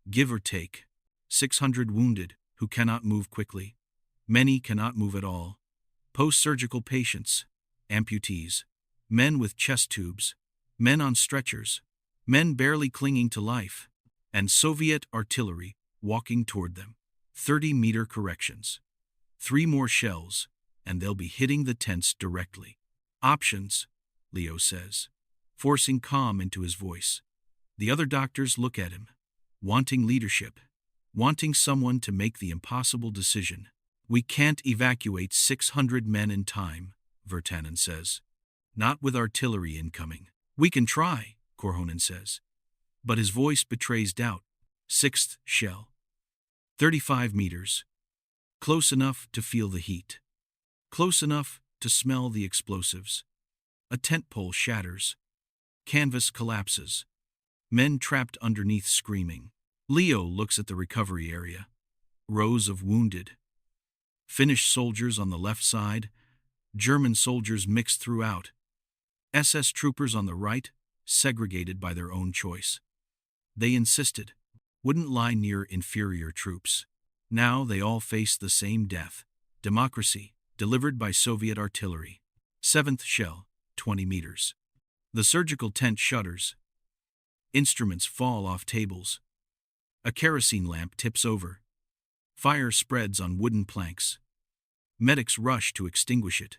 [SPEAKER 1] Give or take, 600 wounded who cannot move quickly. Many cannot move at all. Post-surgical patients, amputees, men with chest tubes, men on stretchers, men barely clinging to life, and Soviet artillery walking toward them. 30-meter corrections. 3 more shells, and they'll be hitting the tents directly. Options, Leo says, forcing calm into his voice. The other doctors look at him, wanting leadership, wanting someone to make the impossible decision. We can't evacuate 600 men in time, Virtanen says. Not with artillery incoming. We can try, Korhonen says. But his voice betrays doubt. Sixth shell. 35 meters. Close enough to feel the heat. Close enough to smell the explosives. A tent pole shatters. Canvas collapses. Men trapped underneath screaming. Leo looks at the recovery area. Rows of wounded. Finnish soldiers on the left side. German soldiers mixed throughout. SS troopers on the right, segregated by their own choice. They insisted, wouldn't lie near inferior troops. Now they all face the same death. Democracy, delivered by Soviet artillery. Seventh shell, 20 meters. The surgical tent shudders. Instruments fall off tables. A kerosene lamp tips over. Fire spreads on wooden planks. Medics rush to extinguish it.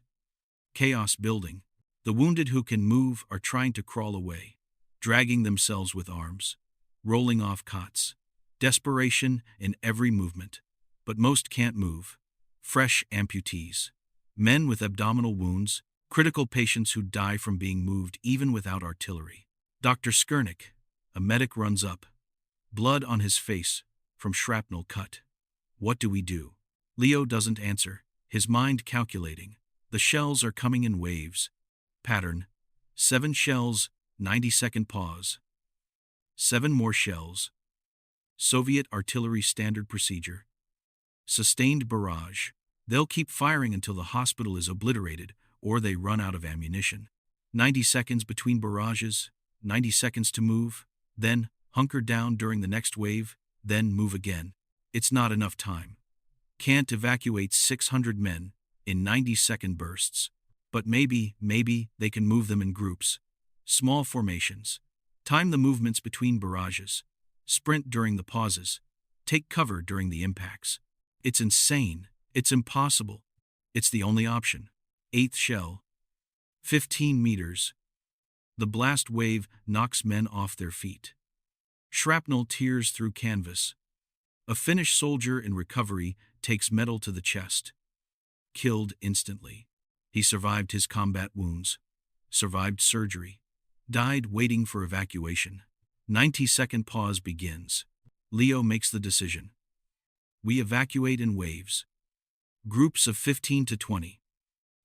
[SPEAKER 1] Chaos building. The wounded who can move are trying to crawl away, dragging themselves with arms, rolling off cots. Desperation in every movement. But most can't move. Fresh amputees. Men with abdominal wounds, critical patients who die from being moved even without artillery. Dr. Skernick, a medic, runs up. Blood on his face from shrapnel cut. What do we do? Leo doesn't answer, his mind calculating. The shells are coming in waves. Pattern: 7 shells, 90-second pause. 7 more shells. Soviet artillery standard procedure. Sustained barrage. They'll keep firing until the hospital is obliterated or they run out of ammunition. 90 seconds between barrages, 90 seconds to move, then hunker down during the next wave, then move again. It's not enough time. Can't evacuate 600 men in 90-second bursts. But maybe they can move them in groups. Small formations. Time the movements between barrages. Sprint during the pauses. Take cover during the impacts. It's insane. It's impossible. It's the only option. 8th shell. 15 meters. The blast wave knocks men off their feet. Shrapnel tears through canvas. A Finnish soldier in recovery takes metal to the chest. Killed instantly. He survived his combat wounds. Survived surgery. Died waiting for evacuation. 90-second pause begins. Leo makes the decision. We evacuate in waves. Groups of 15 to 20.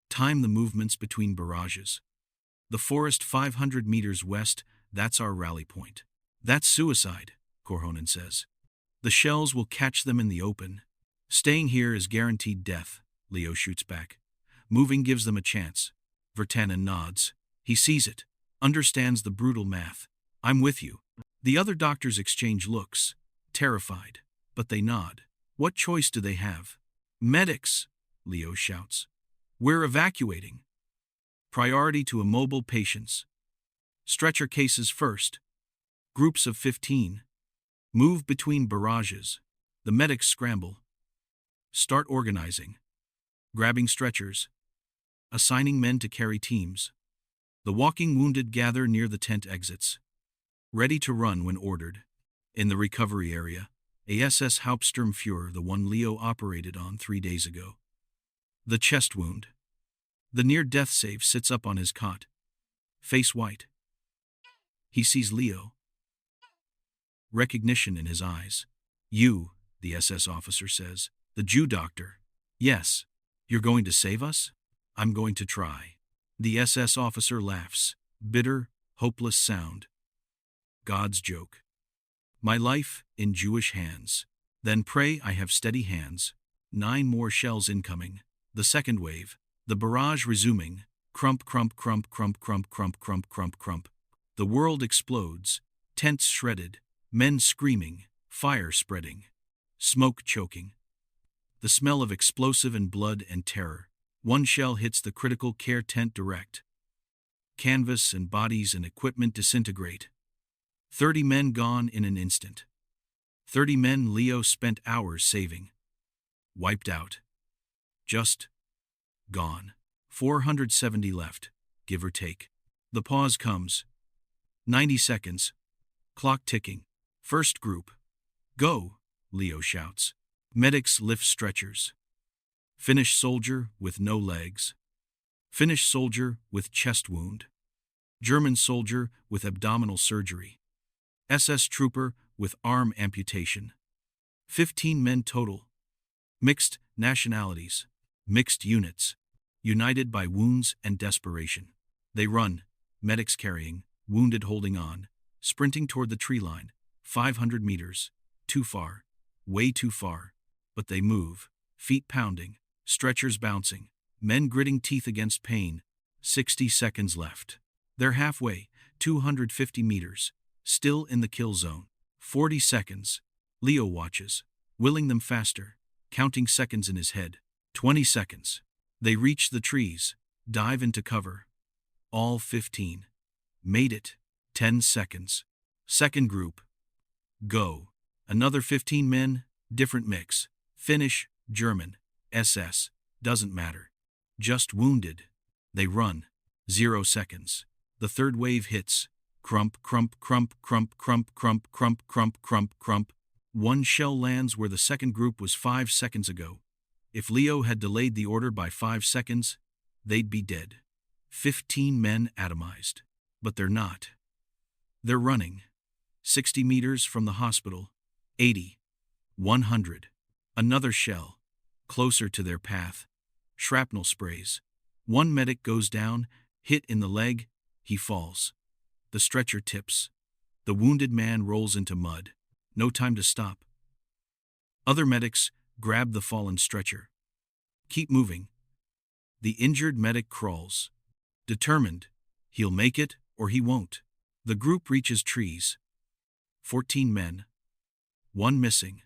[SPEAKER 1] Time the movements between barrages. The forest 500 meters west, that's our rally point. That's suicide, Korhonen says. The shells will catch them in the open. Staying here is guaranteed death, Leo shoots back. Moving gives them a chance. Virtanen nods. He sees it, understands the brutal math. I'm with you. The other doctors exchange looks, terrified, but they nod. What choice do they have? Medics, Leo shouts. We're evacuating. Priority to immobile patients. Stretcher cases first. Groups of 15. Move between barrages. The medics scramble. Start organizing. Grabbing stretchers. Assigning men to carry teams. The walking wounded gather near the tent exits. Ready to run when ordered. In the recovery area, SS Hauptsturmfuhrer, the one Leo operated on 3 days ago. The chest wound. The near-death save sits up on his cot. Face white. He sees Leo. Recognition in his eyes. You, the SS officer says. The Jew doctor. Yes. You're going to save us? I'm going to try. The SS officer laughs. Bitter, hopeless sound. God's joke. My life in Jewish hands. Then pray I have steady hands. 9 more shells incoming. The second wave. The barrage resuming. Crump, crump, crump, crump, crump, crump, crump, crump, crump. The world explodes. Tents shredded. Men screaming. Fire spreading. Smoke choking. The smell of explosive and blood and terror. One shell hits the critical care tent direct. Canvas and bodies and equipment disintegrate. 30 men gone in an instant. 30 men Leo spent hours saving. Wiped out. Just gone. 470 left, give or take. The pause comes. 90 seconds. Clock ticking. First group. Go, Leo shouts. Medics lift stretchers. Finnish soldier with no legs. Finnish soldier with chest wound. German soldier with abdominal surgery. SS trooper with arm amputation. 15 men total. Mixed nationalities. Mixed units. United by wounds and desperation. They run, medics carrying, wounded holding on, sprinting toward the tree line. 500 meters. Too far. Way too far. But they move, feet pounding, stretchers bouncing, men gritting teeth against pain. 60 seconds left. They're halfway, 250 meters, still in the kill zone. 40 seconds. Leo watches, willing them faster, counting seconds in his head. 20 seconds. They reach the trees, dive into cover. All 15. Made it. 10 seconds. Second group. Go. Another 15 men, different mix. Finnish, German, SS, doesn't matter. Just wounded. They run. 0 seconds. The third wave hits. Crump, crump, crump, crump, crump, crump, crump, crump, crump, crump. One shell lands where the second group was 5 seconds ago. If Leo had delayed the order by 5 seconds, they'd be dead. 15 men atomized. But they're not. They're running. 60 meters from the hospital. 80. 100. Another shell. Closer to their path. Shrapnel sprays. One medic goes down, hit in the leg, he falls. The stretcher tips. The wounded man rolls into mud. No time to stop. Other medics grab the fallen stretcher. Keep moving. The injured medic crawls. Determined, he'll make it or he won't. The group reaches trees. 14 men. One missing.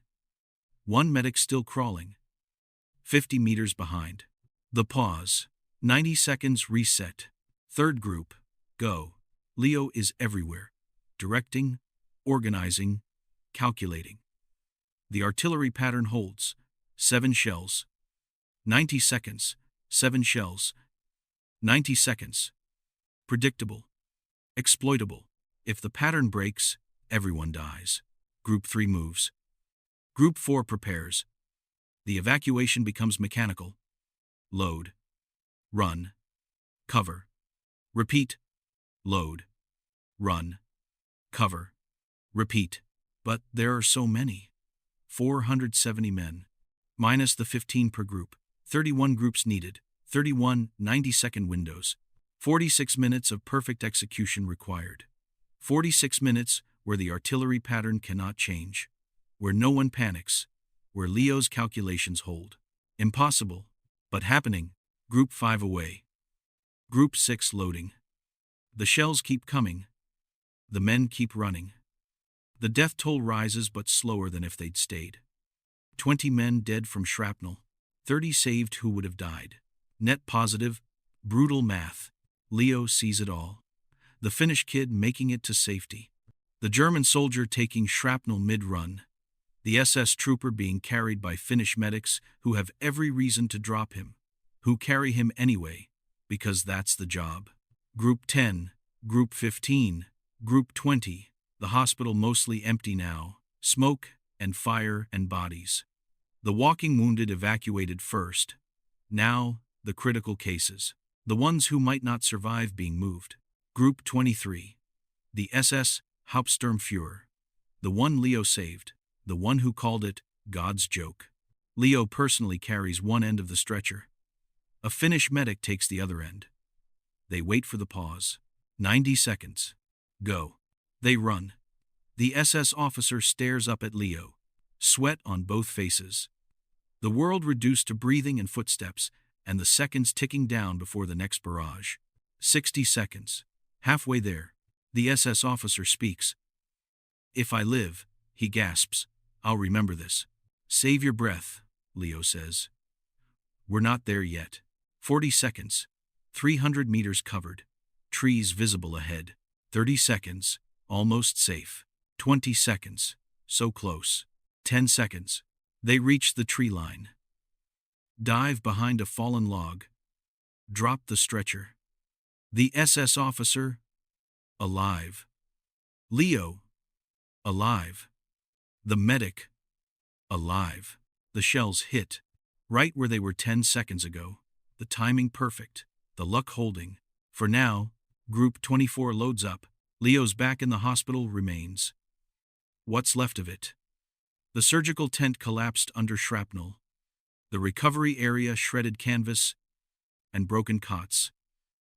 [SPEAKER 1] One medic still crawling. 50 meters behind. The pause. 90 seconds reset. Third group. Go. Leo is everywhere. Directing, organizing, calculating. The artillery pattern holds. 7 shells. 90 seconds. 7 shells. 90 seconds. Predictable. Exploitable. If the pattern breaks, everyone dies. Group 3 moves. Group 4 prepares. The evacuation becomes mechanical. Load. Run. Cover. Repeat. Load. Run. Cover. Repeat. But there are so many. 470 men. Minus the 15 per group. 31 groups needed. 31 90-second windows. 46 minutes of perfect execution required. 46 minutes where the artillery pattern cannot change. Where no one panics. Where Leo's calculations hold. Impossible, but happening. Group 5 away. Group 6 loading. The shells keep coming. The men keep running. The death toll rises but slower than if they'd stayed. 20 men dead from shrapnel. 30 saved who would have died. Net positive, brutal math. Leo sees it all. The Finnish kid making it to safety. The German soldier taking shrapnel mid-run. The SS trooper being carried by Finnish medics who have every reason to drop him. Who carry him anyway, because that's the job. Group 10, Group 15, Group 20. The hospital mostly empty now. Smoke and fire and bodies. The walking wounded evacuated first. Now, the critical cases. The ones who might not survive being moved. Group 23. The SS Hauptsturmführer. The one Leo saved. The one who called it God's joke. Leo personally carries one end of the stretcher. A Finnish medic takes the other end. They wait for the pause. 90 seconds. Go. They run. The SS officer stares up at Leo. Sweat on both faces. The world reduced to breathing and footsteps, and the seconds ticking down before the next barrage. 60 seconds. Halfway there, the SS officer speaks. If I live, he gasps, I'll remember this. Save your breath, Leo says. We're not there yet. 40 seconds. 300 meters covered. Trees visible ahead. 30 seconds. Almost safe. 20 seconds. So close. 10 seconds. They reach the tree line. Dive behind a fallen log. Drop the stretcher. The SS officer. Alive. Leo. Alive. The medic. Alive. The shells hit. Right where they were 10 seconds ago. The timing perfect. The luck holding. For now, Group 24 loads up. Leo's back in the hospital remains. What's left of it? The surgical tent collapsed under shrapnel. The recovery area shredded canvas and broken cots.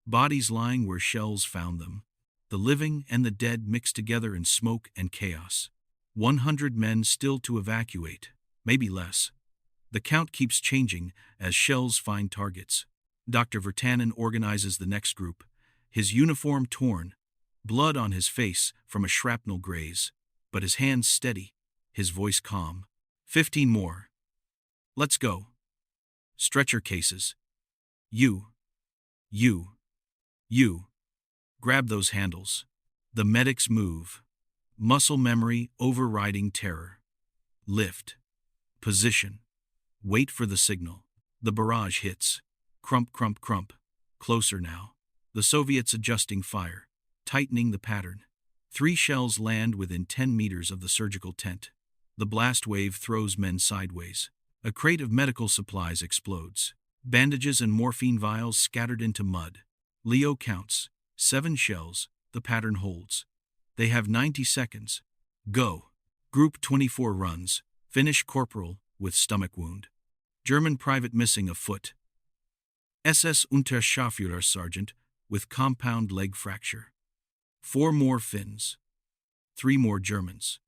[SPEAKER 1] Bodies lying where shells found them. The living and the dead mixed together in smoke and chaos. 100 men still to evacuate, maybe less. The count keeps changing as shells find targets. Dr. Virtanen organizes the next group, his uniform torn, blood on his face from a shrapnel graze, but his hands steady, his voice calm. 15 more. Let's go. Stretcher cases. You. Grab those handles. The medics move. Muscle memory overriding terror. Lift. Position. Wait for the signal. The barrage hits. Crump, crump, crump. Closer now. The Soviets adjusting fire. Tightening the pattern. 3 shells land within 10 meters of the surgical tent. The blast wave throws men sideways. A crate of medical supplies explodes. Bandages and morphine vials scattered into mud. Leo counts. 7 shells. The pattern holds. They have 90 seconds. Go. Group 24 runs. Finnish corporal with stomach wound. German private missing a foot. SS Unterscharführer sergeant with compound leg fracture. 4 more Finns. 3 more Germans.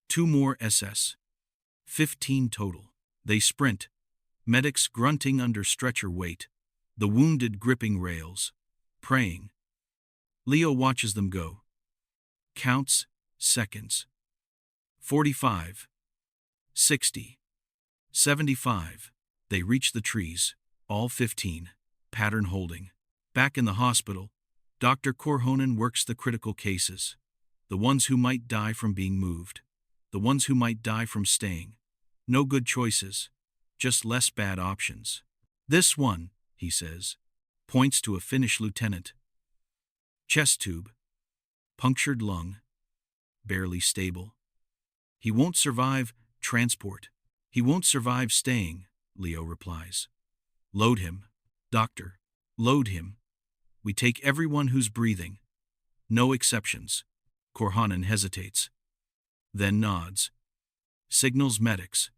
[SPEAKER 1] 2 more SS. 15 total. They sprint, medics grunting under stretcher weight, the wounded gripping rails, praying. Leo watches them go. Counts seconds. 45. 60. 75. They reach the trees, all 15, pattern holding. Back in the hospital, Dr. Korhonen works the critical cases. The ones who might die from being moved. The ones who might die from staying. No good choices, just less bad options. This one, he says, points to a Finnish lieutenant. Chest tube. Punctured lung. Barely stable. He won't survive transport. He won't survive staying, Leo replies. Load him, doctor. Load him. We take everyone who's breathing. No exceptions. Korhonen hesitates. Then nods. Signals medics.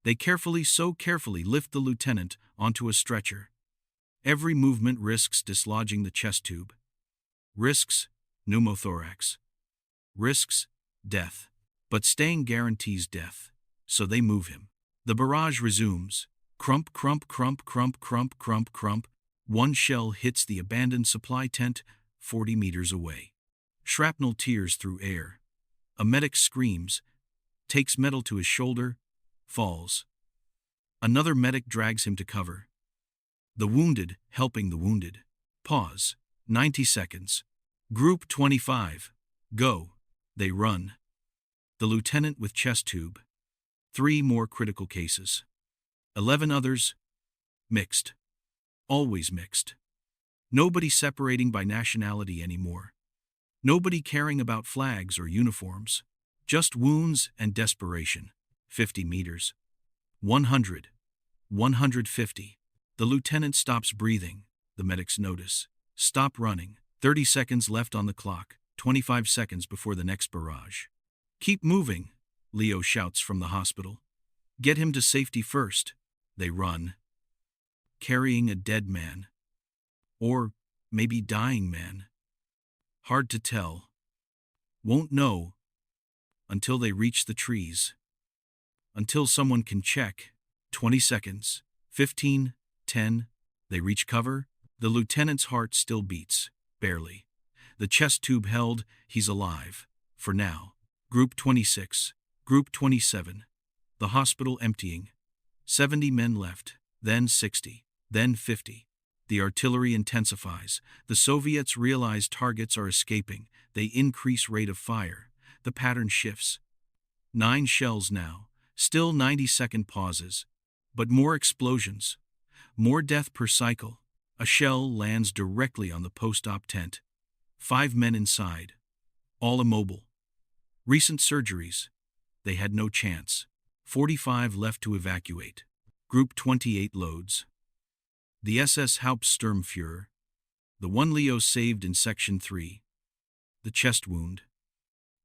[SPEAKER 1] They so carefully lift the lieutenant onto a stretcher. Every movement risks dislodging the chest tube. Risks pneumothorax. Risks death. But staying guarantees death. So they move him. The barrage resumes. Crump, crump, crump, crump, crump, crump, crump. One shell hits the abandoned supply tent 40 meters away. Shrapnel tears through air. A medic screams, takes metal to his shoulder, falls. Another medic drags him to cover. The wounded helping the wounded. Pause. 90 seconds. Group 25. Go. They run. The lieutenant with chest tube. 3 more critical cases. 11 others. Mixed. Always mixed. Nobody separating by nationality anymore. Nobody caring about flags or uniforms. Just wounds and desperation. 50 meters. 100. 150. The lieutenant stops breathing. The medics notice. Stop running. 30 seconds left on the clock. 25 seconds before the next barrage. Keep moving, Leo shouts from the hospital. Get him to safety first. They run. Carrying a dead man. Or maybe dying man. Hard to tell. Won't know until they reach the trees. Until someone can check. 20 seconds. 15. 10. They reach cover. The lieutenant's heart still beats. Barely. The chest tube held. He's alive. For now. Group 26. Group 27. The hospital emptying. 70 men left. Then 60. Then 50. The artillery intensifies. The Soviets realize targets are escaping. They increase rate of fire. The pattern shifts. 9 shells now. Still 90-second pauses. But more explosions. More death per cycle. A shell lands directly on the post-op tent. 5 men inside. All immobile. Recent surgeries. They had no chance. 45 left to evacuate. Group 28 loads. The SS Hauptsturmführer. The one Leo saved in Section 3. The chest wound.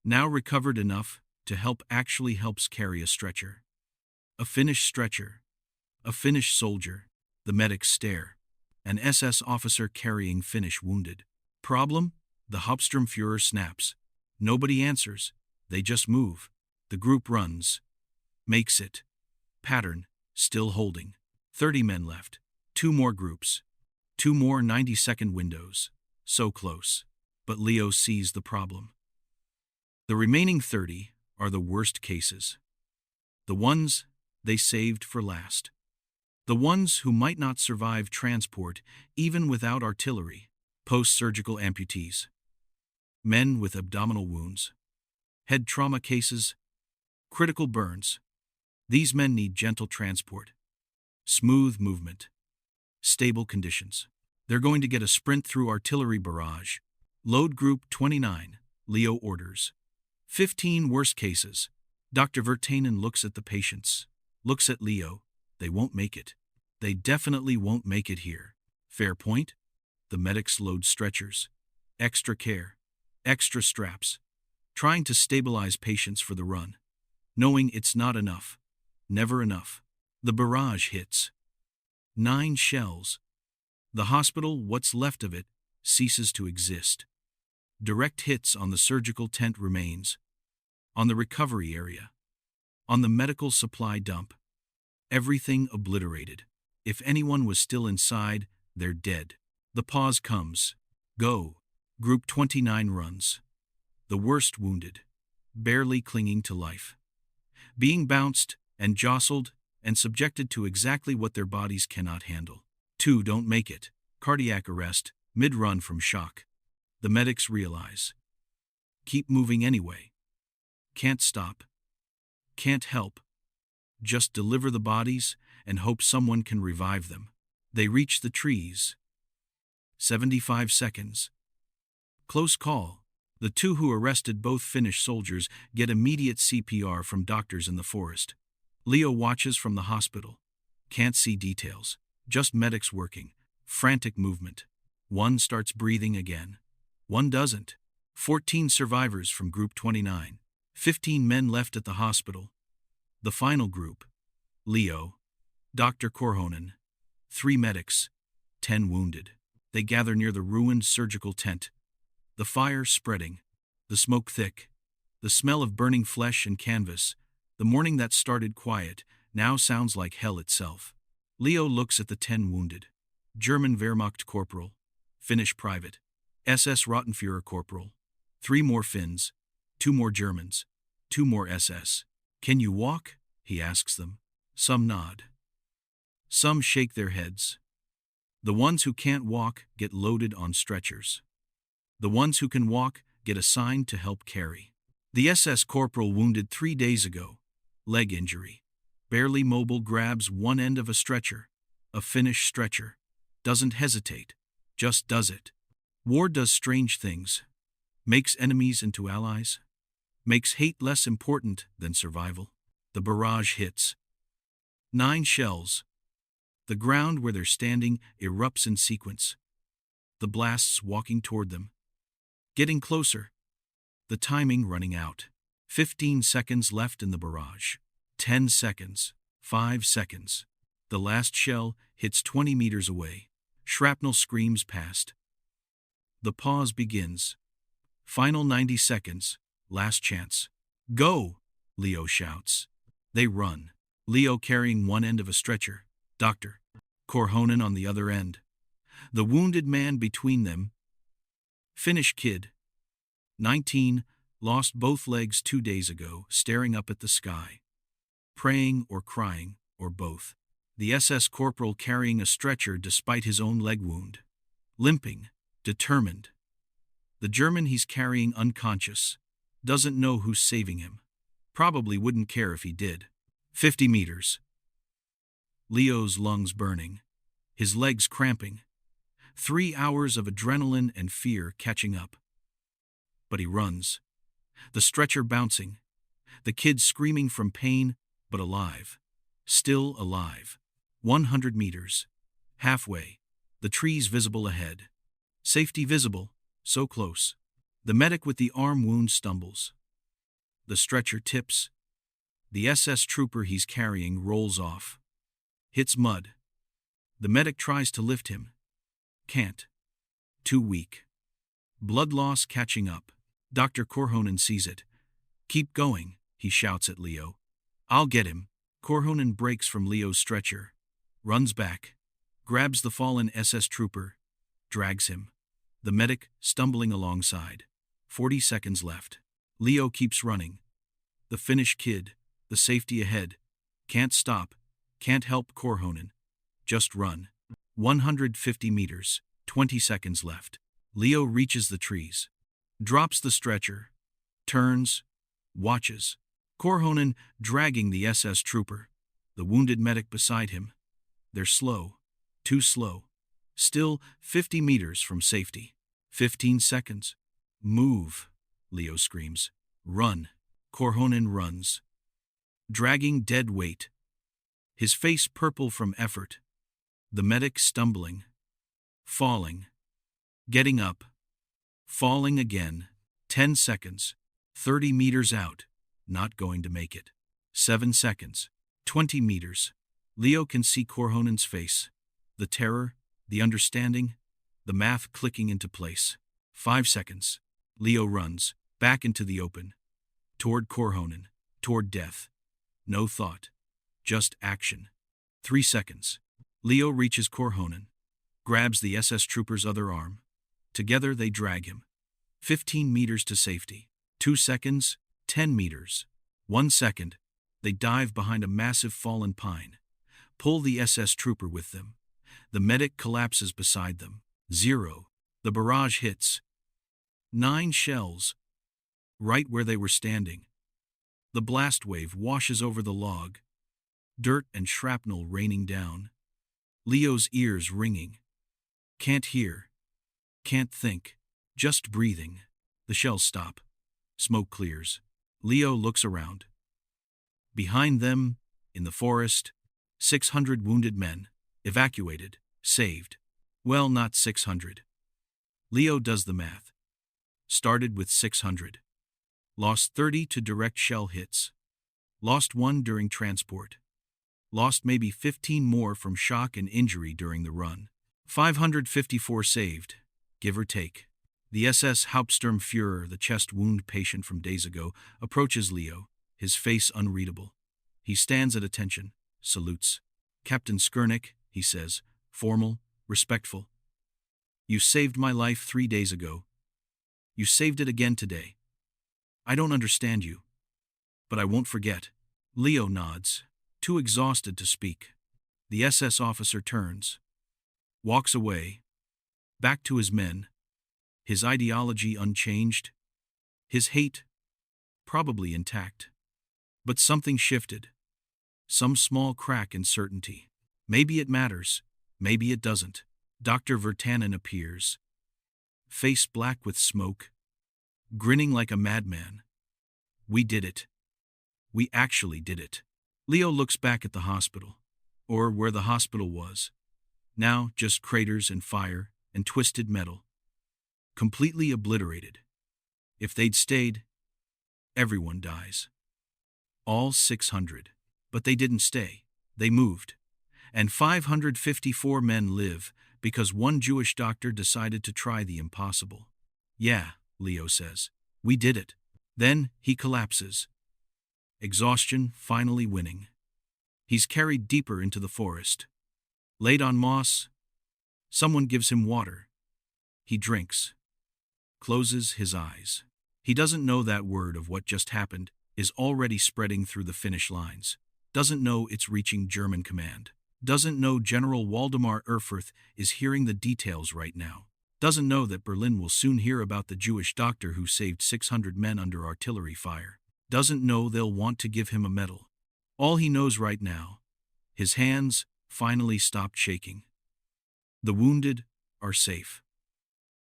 [SPEAKER 1] Now recovered enough to actually helps carry a stretcher. A Finnish stretcher. A Finnish soldier. The medics stare. An SS officer carrying Finnish wounded. Problem? The Hauptsturmführer snaps. Nobody answers. They just move. The group runs. Makes it. Pattern. Still holding. 30 men left. 2 more groups. 2 more 90-second windows. So close. But Leo sees the problem. The remaining 30 are the worst cases. The ones they saved for last. The ones who might not survive transport even without artillery. Post-surgical amputees. Men with abdominal wounds. Head trauma cases. Critical burns. These men need gentle transport. Smooth movement. Stable conditions. They're going to get a sprint through artillery barrage. Load group 29. Leo orders. 15 worst cases. Dr. Vertanen looks at the patients. Looks at Leo. They won't make it. They definitely won't make it here. Fair point? The medics load stretchers. Extra care. Extra straps. Trying to stabilize patients for the run. Knowing it's not enough. Never enough. The barrage hits. 9 shells. The hospital, what's left of it, ceases to exist. Direct hits on the surgical tent remains. On the recovery area. On the medical supply dump. Everything obliterated. If anyone was still inside, they're dead. The pause comes. Go. Group 29 runs. The worst wounded. Barely clinging to life. Being bounced and jostled and subjected to exactly what their bodies cannot handle. 2 don't make it. Cardiac arrest, mid-run from shock. The medics realize. Keep moving anyway. Can't stop. Can't help. Just deliver the bodies and hope someone can revive them. They reach the trees. 75 seconds. Close call. The 2 who arrested both Finnish soldiers get immediate CPR from doctors in the forest. Leo watches from the hospital. Can't see details. Just medics working. Frantic movement. 1 starts breathing again. 1 doesn't. 14 survivors from Group 29. 15 men left at the hospital. The final group. Leo. Dr. Korhonen. 3 medics. 10 wounded. They gather near the ruined surgical tent. The fire spreading. The smoke thick. The smell of burning flesh and canvas. The morning that started quiet now sounds like hell itself. Leo looks at the 10 wounded. German Wehrmacht corporal. Finnish private. SS Rottenführer corporal. 3 more Finns. 2 more Germans. 2 more SS. Can you walk? He asks them. Some nod. Some shake their heads. The ones who can't walk get loaded on stretchers. The ones who can walk get assigned to help carry. The SS corporal wounded 3 days ago. Leg injury. Barely mobile grabs one end of a stretcher. A Finnish stretcher. Doesn't hesitate. Just does it. War does strange things. Makes enemies into allies. Makes hate less important than survival. The barrage hits. 9 shells. The ground where they're standing erupts in sequence. The blasts walking toward them. Getting closer. The timing running out. 15 seconds left in the barrage. 10 seconds. 5 seconds. The last shell hits 20 meters away. Shrapnel screams past. The pause begins. Final 90 seconds. Last chance. Go! Leo shouts. They run. Leo carrying one end of a stretcher. Dr. Korhonen on the other end. The wounded man between them. Finnish kid. 19, lost both legs 2 days ago, staring up at the sky. Praying or crying, or both. The SS corporal carrying a stretcher despite his own leg wound. Limping. Determined. The German he's carrying unconscious. Doesn't know who's saving him. Probably wouldn't care if he did. 50 meters. Leo's lungs burning. His legs cramping. 3 hours of adrenaline and fear catching up. But he runs. The stretcher bouncing. The kid screaming from pain, but alive. Still alive. 100 meters. Halfway. The trees visible ahead. Safety visible. So close. The medic with the arm wound stumbles. The stretcher tips. The SS trooper he's carrying rolls off. Hits mud. The medic tries to lift him. Can't. Too weak. Blood loss catching up. Dr. Korhonen sees it. Keep going, he shouts at Leo. I'll get him. Korhonen breaks from Leo's stretcher. Runs back. Grabs the fallen SS trooper. Drags him. The medic stumbling alongside. 40 seconds left. Leo keeps running. The Finnish kid. The safety ahead. Can't stop. Can't help Korhonen. Just run. 150 meters. 20 seconds left. Leo reaches the trees. Drops the stretcher. Turns. Watches. Korhonen dragging the SS trooper. The wounded medic beside him. They're slow. Too slow. Still 50 meters from safety. 15 seconds. Move, Leo screams. Run. Korhonen runs. Dragging dead weight. His face purple from effort. The medic stumbling. Falling. Getting up. Falling again. 10 seconds. 30 meters out. Not going to make it. 7 seconds. 20 meters. Leo can see Korhonen's face. The terror, the understanding, the math clicking into place. 5 seconds. Leo runs, back into the open. Toward Korhonen, toward death. No thought. Just action. 3 seconds. Leo reaches Korhonen, grabs the SS trooper's other arm. Together they drag him. 15 meters to safety. 2 seconds, 10 meters. 1 second, they dive behind a massive fallen pine. Pull the SS trooper with them. The medic collapses beside them. 0. The barrage hits. 9 shells. Right where they were standing. The blast wave washes over the log. Dirt and shrapnel raining down. Leo's ears ringing. Can't hear. Can't think. Just breathing. The shells stop. Smoke clears. Leo looks around. Behind them, in the forest, 600 wounded men, evacuated, saved. Well, not 600. Leo does the math. Started with 600. Lost 30 to direct shell hits. Lost 1 during transport. Lost maybe 15 more from shock and injury during the run. 554 saved, give or take. The SS Hauptsturmführer, the chest wound patient from days ago, approaches Leo, his face unreadable. He stands at attention, salutes. Captain Skernick, he says, formal, respectful. You saved my life 3 days ago. You saved it again today. I don't understand you, but I won't forget. Leo nods, too exhausted to speak. The SS officer turns, walks away, back to his men, his ideology unchanged, his hate probably intact. But something shifted, some small crack in certainty. Maybe it matters, maybe it doesn't. Dr. Virtanen appears, face black with smoke, grinning like a madman. We did it. We actually did it. Leo looks back at the hospital, or where the hospital was. Now just craters and fire and twisted metal. Completely obliterated. If they'd stayed, everyone dies. All 600. But they didn't stay. They moved. And 554 men live because one Jewish doctor decided to try the impossible. Yeah, Leo says. We did it. Then he collapses. Exhaustion finally winning. He's carried deeper into the forest. Laid on moss. Someone gives him water. He drinks. Closes his eyes. He doesn't know that word of what just happened is already spreading through the Finnish lines. Doesn't know it's reaching German command. Doesn't know General Waldemar Erfurth is hearing the details right now. Doesn't know that Berlin will soon hear about the Jewish doctor who saved 600 men under artillery fire. Doesn't know they'll want to give him a medal. All he knows right now, his hands finally stopped shaking. The wounded are safe.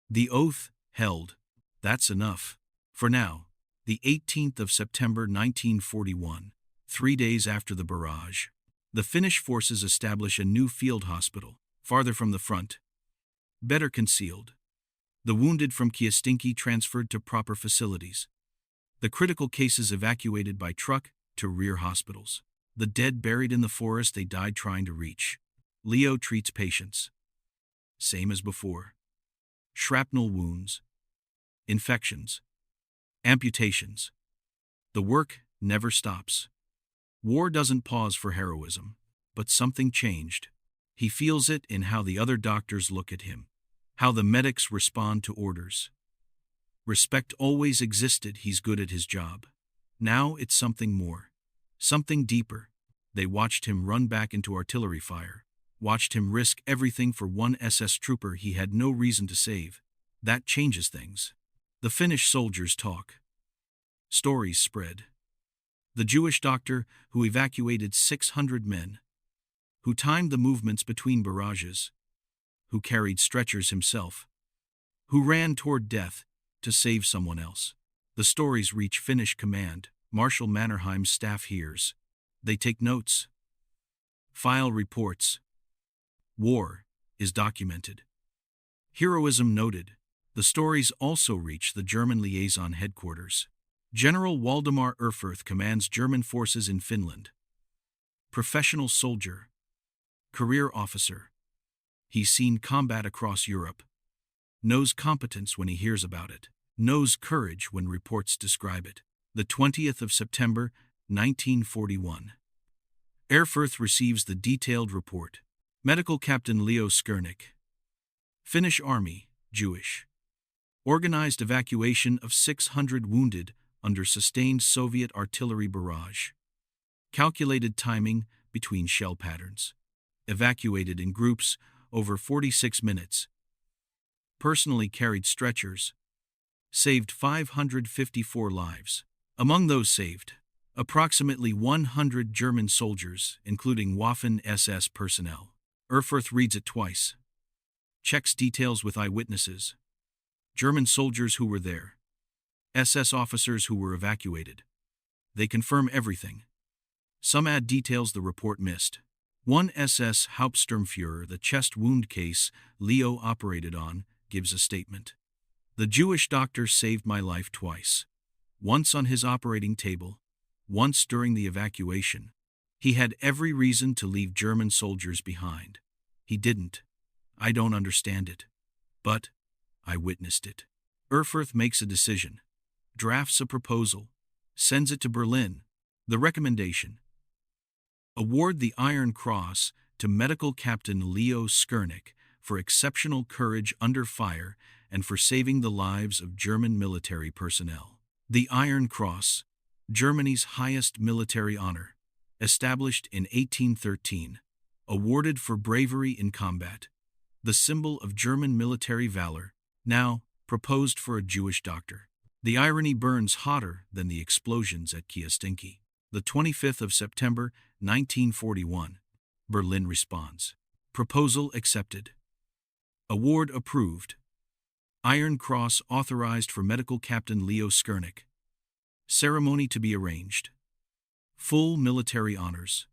[SPEAKER 1] The oath held. That's enough. For now. The 18th of September 1941, 3 days after the barrage, the Finnish forces establish a new field hospital, farther from the front, better concealed. The wounded from Kiestinki transferred to proper facilities. The critical cases evacuated by truck to rear hospitals. The dead buried in the forest they died trying to reach. Leo treats patients. Same as before. Shrapnel wounds. Infections. Amputations. The work never stops. War doesn't pause for heroism, but something changed. He feels it in how the other doctors look at him, how the medics respond to orders. Respect always existed, he's good at his job. Now it's something more, something deeper. They watched him run back into artillery fire, watched him risk everything for one SS trooper he had no reason to save. That changes things. The Finnish soldiers talk. Stories spread. The Jewish doctor who evacuated 600 men, who timed the movements between barrages, who carried stretchers himself, who ran toward death to save someone else. The stories reach Finnish command. Marshal Mannerheim's staff hears. They take notes. File reports. War is documented. Heroism noted. The stories also reach the German liaison headquarters. General Waldemar Erfurth commands German forces in Finland. Professional soldier, career officer. He's seen combat across Europe. Knows competence when he hears about it. Knows courage when reports describe it. The 20th of September, 1941. Erfurth receives the detailed report. Medical Captain Leo Skernik. Finnish Army, Jewish. Organized evacuation of 600 wounded under sustained Soviet artillery barrage. Calculated timing between shell patterns. Evacuated in groups over 46 minutes. Personally carried stretchers. Saved 554 lives. Among those saved, approximately 100 German soldiers, including Waffen SS personnel. Erfurth reads it twice. Checks details with eyewitnesses. German soldiers who were there. SS officers who were evacuated. They confirm everything. Some add details the report missed. One SS Hauptsturmführer, the chest wound case Leo operated on, gives a statement. The Jewish doctor saved my life twice. Once on his operating table, once during the evacuation. He had every reason to leave German soldiers behind. He didn't. I don't understand it. But I witnessed it. Erfurth makes a decision. Drafts a proposal. Sends it to Berlin. The recommendation. Award the Iron Cross to Medical Captain Leo Skernik for exceptional courage under fire and for saving the lives of German military personnel. The Iron Cross, Germany's highest military honor, established in 1813, awarded for bravery in combat, the symbol of German military valor, now proposed for a Jewish doctor. The irony burns hotter than the explosions at Kiestinki. The 25th of September, 1941. Berlin responds. Proposal accepted. Award approved. Iron Cross authorized for Medical Captain Leo Skernik. Ceremony to be arranged. Full military honors.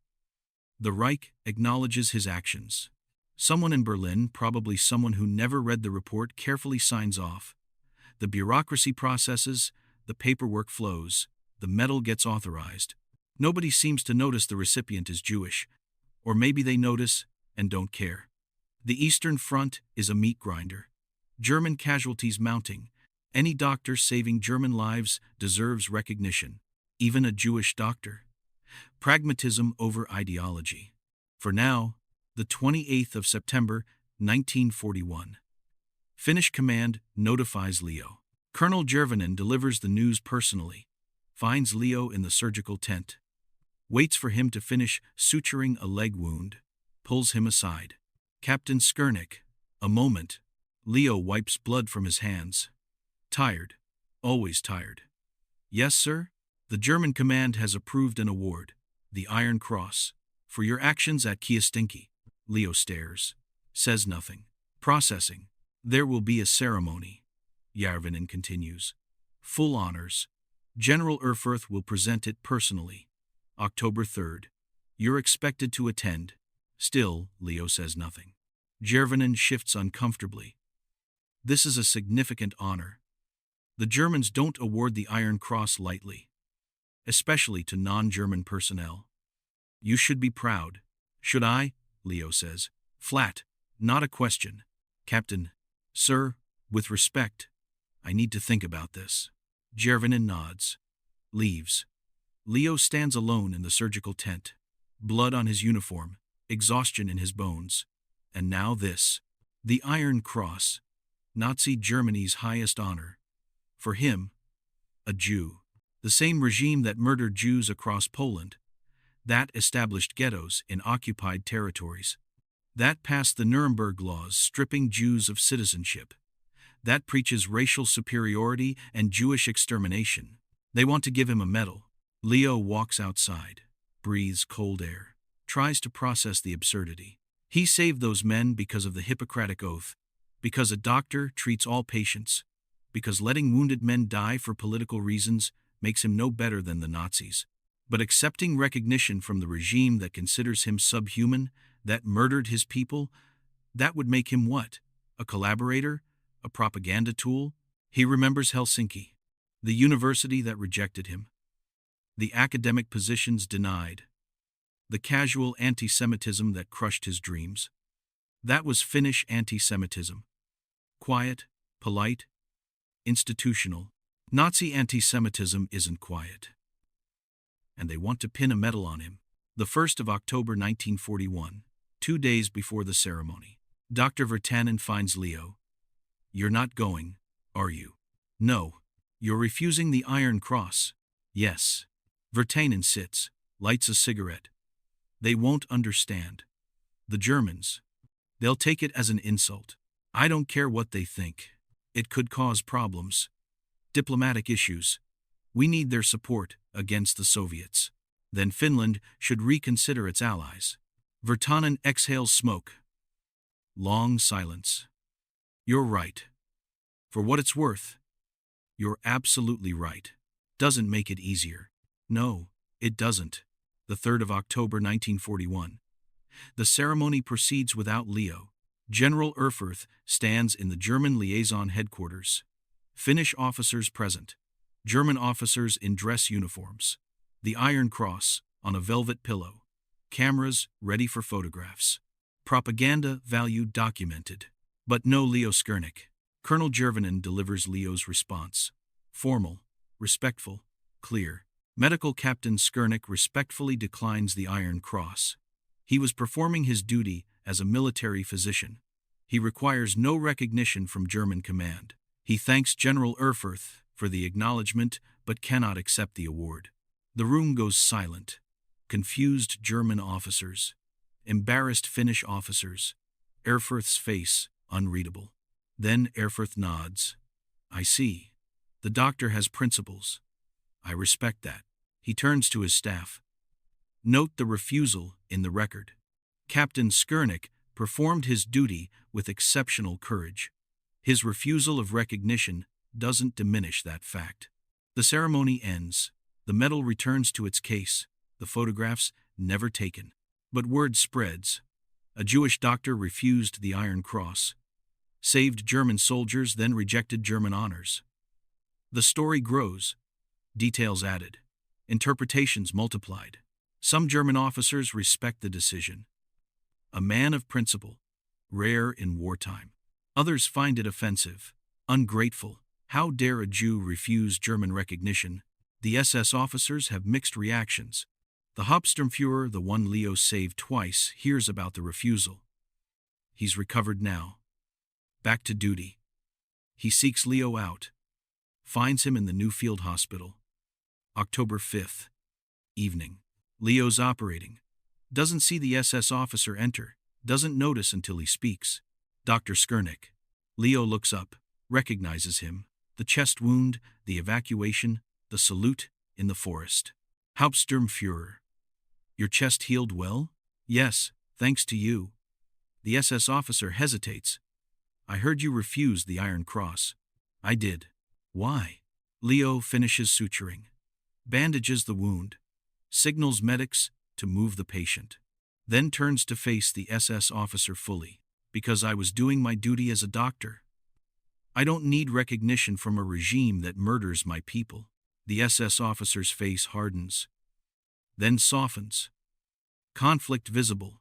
[SPEAKER 1] The Reich acknowledges his actions. Someone in Berlin, probably someone who never read the report, carefully signs off. The bureaucracy processes, the paperwork flows, the medal gets authorized. Nobody seems to notice the recipient is Jewish, or maybe they notice and don't care. The Eastern Front is a meat grinder. German casualties mounting. Any doctor saving German lives deserves recognition, even a Jewish doctor. Pragmatism over ideology. For now, the 28th of September, 1941. Finnish command notifies Leo. Colonel Järvinen delivers the news personally. Finds Leo in the surgical tent. Waits for him to finish suturing a leg wound. Pulls him aside. Captain Skernik. A moment. Leo wipes blood from his hands. Tired. Always tired. Yes, sir? The German command has approved an award, the Iron Cross, for your actions at Kiestinki. Leo stares. Says nothing. Processing. There will be a ceremony. Järvinen continues. Full honors. General Erfurth will present it personally. October 3rd. You're expected to attend. Still, Leo says nothing. Järvinen shifts uncomfortably. This is a significant honor. The Germans don't award the Iron Cross lightly, especially to non-German personnel. You should be proud. Should I? Leo says. Flat. Not a question. Captain. Sir, with respect, I need to think about this. Järvinen nods. Leaves. Leo stands alone in the surgical tent. Blood on his uniform, exhaustion in his bones. And now this. The Iron Cross. Nazi Germany's highest honor. For him, a Jew. The same regime that murdered Jews across Poland. That established ghettos in occupied territories. That passed the Nuremberg laws stripping Jews of citizenship. That preaches racial superiority and Jewish extermination. They want to give him a medal. Leo walks outside, breathes cold air, tries to process the absurdity. He saved those men because of the Hippocratic Oath, because a doctor treats all patients, because letting wounded men die for political reasons makes him no better than the Nazis. But accepting recognition from the regime that considers him subhuman, that murdered his people, that would make him what? A collaborator? A propaganda tool? He remembers Helsinki, the university that rejected him, the academic positions denied, the casual anti-Semitism that crushed his dreams. That was Finnish anti-Semitism. Quiet, polite, institutional. Nazi anti-Semitism isn't quiet. And they want to pin a medal on him. The 1st of October 1941, 2 days before the ceremony. Dr. Virtanen finds Leo. You're not going, are you? No. You're refusing the Iron Cross. Yes. Virtanen sits, lights a cigarette. They won't understand. The Germans. They'll take it as an insult. I don't care what they think. It could cause problems. Diplomatic issues. We need their support against the Soviets. Then Finland should reconsider its allies. Virtanen exhales smoke. Long silence. You're right. For what it's worth. You're absolutely right. Doesn't make it easier. No, it doesn't. The 3rd of October 1941. The ceremony proceeds without Leo. General Erfurth stands in the German liaison headquarters. Finnish officers present. German officers in dress uniforms. The Iron Cross on a velvet pillow. Cameras ready for photographs. Propaganda value documented. But no Leo Skernik. Colonel Jervanen delivers Leo's response. Formal, respectful, clear. Medical Captain Skernik respectfully declines the Iron Cross. He was performing his duty as a military physician. He requires no recognition from German command. He thanks General Erfurth for the acknowledgement but cannot accept the award. The room goes silent. Confused German officers. Embarrassed Finnish officers. Erfurth's face unreadable. Then Erfurth nods. I see. The doctor has principles. I respect that. He turns to his staff. Note the refusal in the record. Captain Skernik performed his duty with exceptional courage. His refusal of recognition doesn't diminish that fact. The ceremony ends. The medal returns to its case. The photographs never taken. But word spreads. A Jewish doctor refused the Iron Cross. Saved German soldiers, then rejected German honors. The story grows. Details added. Interpretations multiplied. Some German officers respect the decision. A man of principle. Rare in wartime. Others find it offensive. Ungrateful. How dare a Jew refuse German recognition? The SS officers have mixed reactions. The Hauptsturmführer, the one Leo saved twice, hears about the refusal. He's recovered now. Back to duty. He seeks Leo out. Finds him in the new field hospital. October 5th. Evening. Leo's operating. Doesn't see the SS officer enter. Doesn't notice until he speaks. Dr. Skernik. Leo looks up. Recognizes him. The chest wound, the evacuation, the salute in the forest. Hauptsturmführer. Your chest healed well? Yes, thanks to you. The SS officer hesitates. I heard you refuse the Iron Cross. I did. Why? Leo finishes suturing. Bandages the wound. Signals medics to move the patient. Then turns to face the SS officer fully. Because I was doing my duty as a doctor. I don't need recognition from a regime that murders my people. The SS officer's face hardens. Then softens. Conflict visible.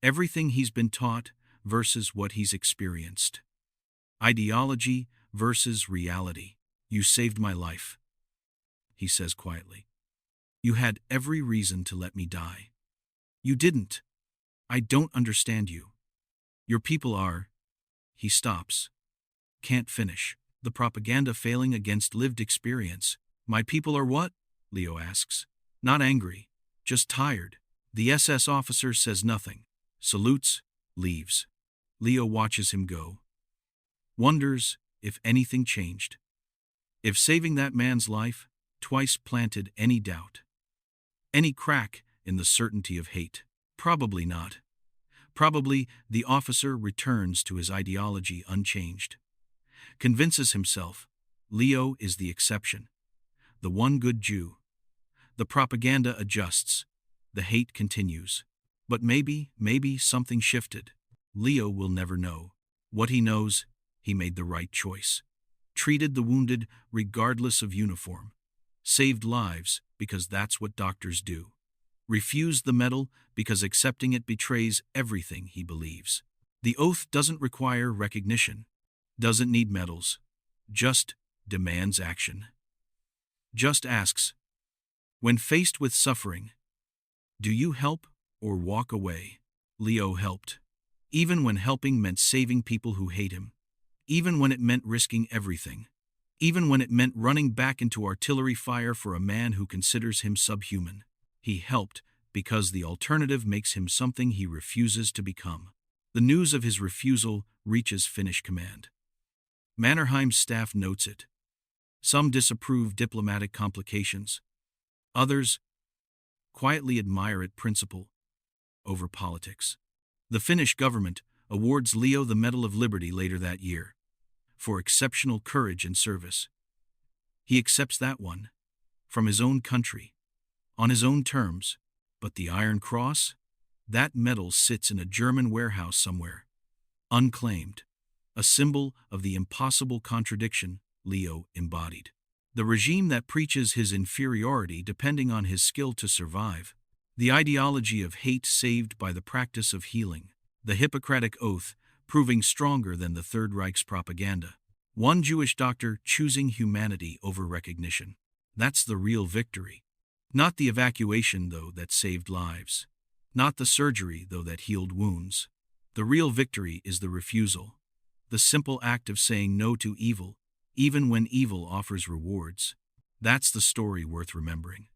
[SPEAKER 1] Everything he's been taught versus what he's experienced. Ideology versus reality. You saved my life, he says quietly. You had every reason to let me die. You didn't. I don't understand you. Your people are... He stops. Can't finish. The propaganda failing against lived experience. My people are what? Leo asks. Not angry. Just tired. The SS officer says nothing. Salutes, leaves. Leo watches him go. Wonders if anything changed. If saving that man's life twice planted any doubt. Any crack in the certainty of hate. Probably not. Probably the officer returns to his ideology unchanged. Convinces himself Leo is the exception. The one good Jew. The propaganda adjusts. The hate continues. But maybe something shifted. Leo will never know. What he knows, he made the right choice. Treated the wounded regardless of uniform. Saved lives because that's what doctors do. refused the medal because accepting it betrays everything he believes. The oath doesn't require recognition, doesn't need medals, just demands action. Just asks, when faced with suffering, do you help or walk away? Leo helped. Even when helping meant saving people who hate him. Even when it meant risking everything. Even when it meant running back into artillery fire for a man who considers him subhuman. He helped because the alternative makes him something he refuses to become. The news of his refusal reaches Finnish command. Mannerheim's staff notes it. Some disapprove diplomatic complications. Others quietly admire it principle over politics. The Finnish government awards Leo the Medal of Liberty later that year for exceptional courage and service. He accepts that one from his own country, on his own terms, but the Iron Cross? That medal sits in a German warehouse somewhere, unclaimed, a symbol of the impossible contradiction Leo embodied. The regime that preaches his inferiority depending on his skill to survive, the ideology of hate saved by the practice of healing, the Hippocratic Oath proving stronger than the Third Reich's propaganda. One Jewish doctor choosing humanity over recognition. That's the real victory. Not the evacuation, though, that saved lives. Not the surgery, though, that healed wounds. The real victory is the refusal. The simple act of saying no to evil, even when evil offers rewards. That's the story worth remembering.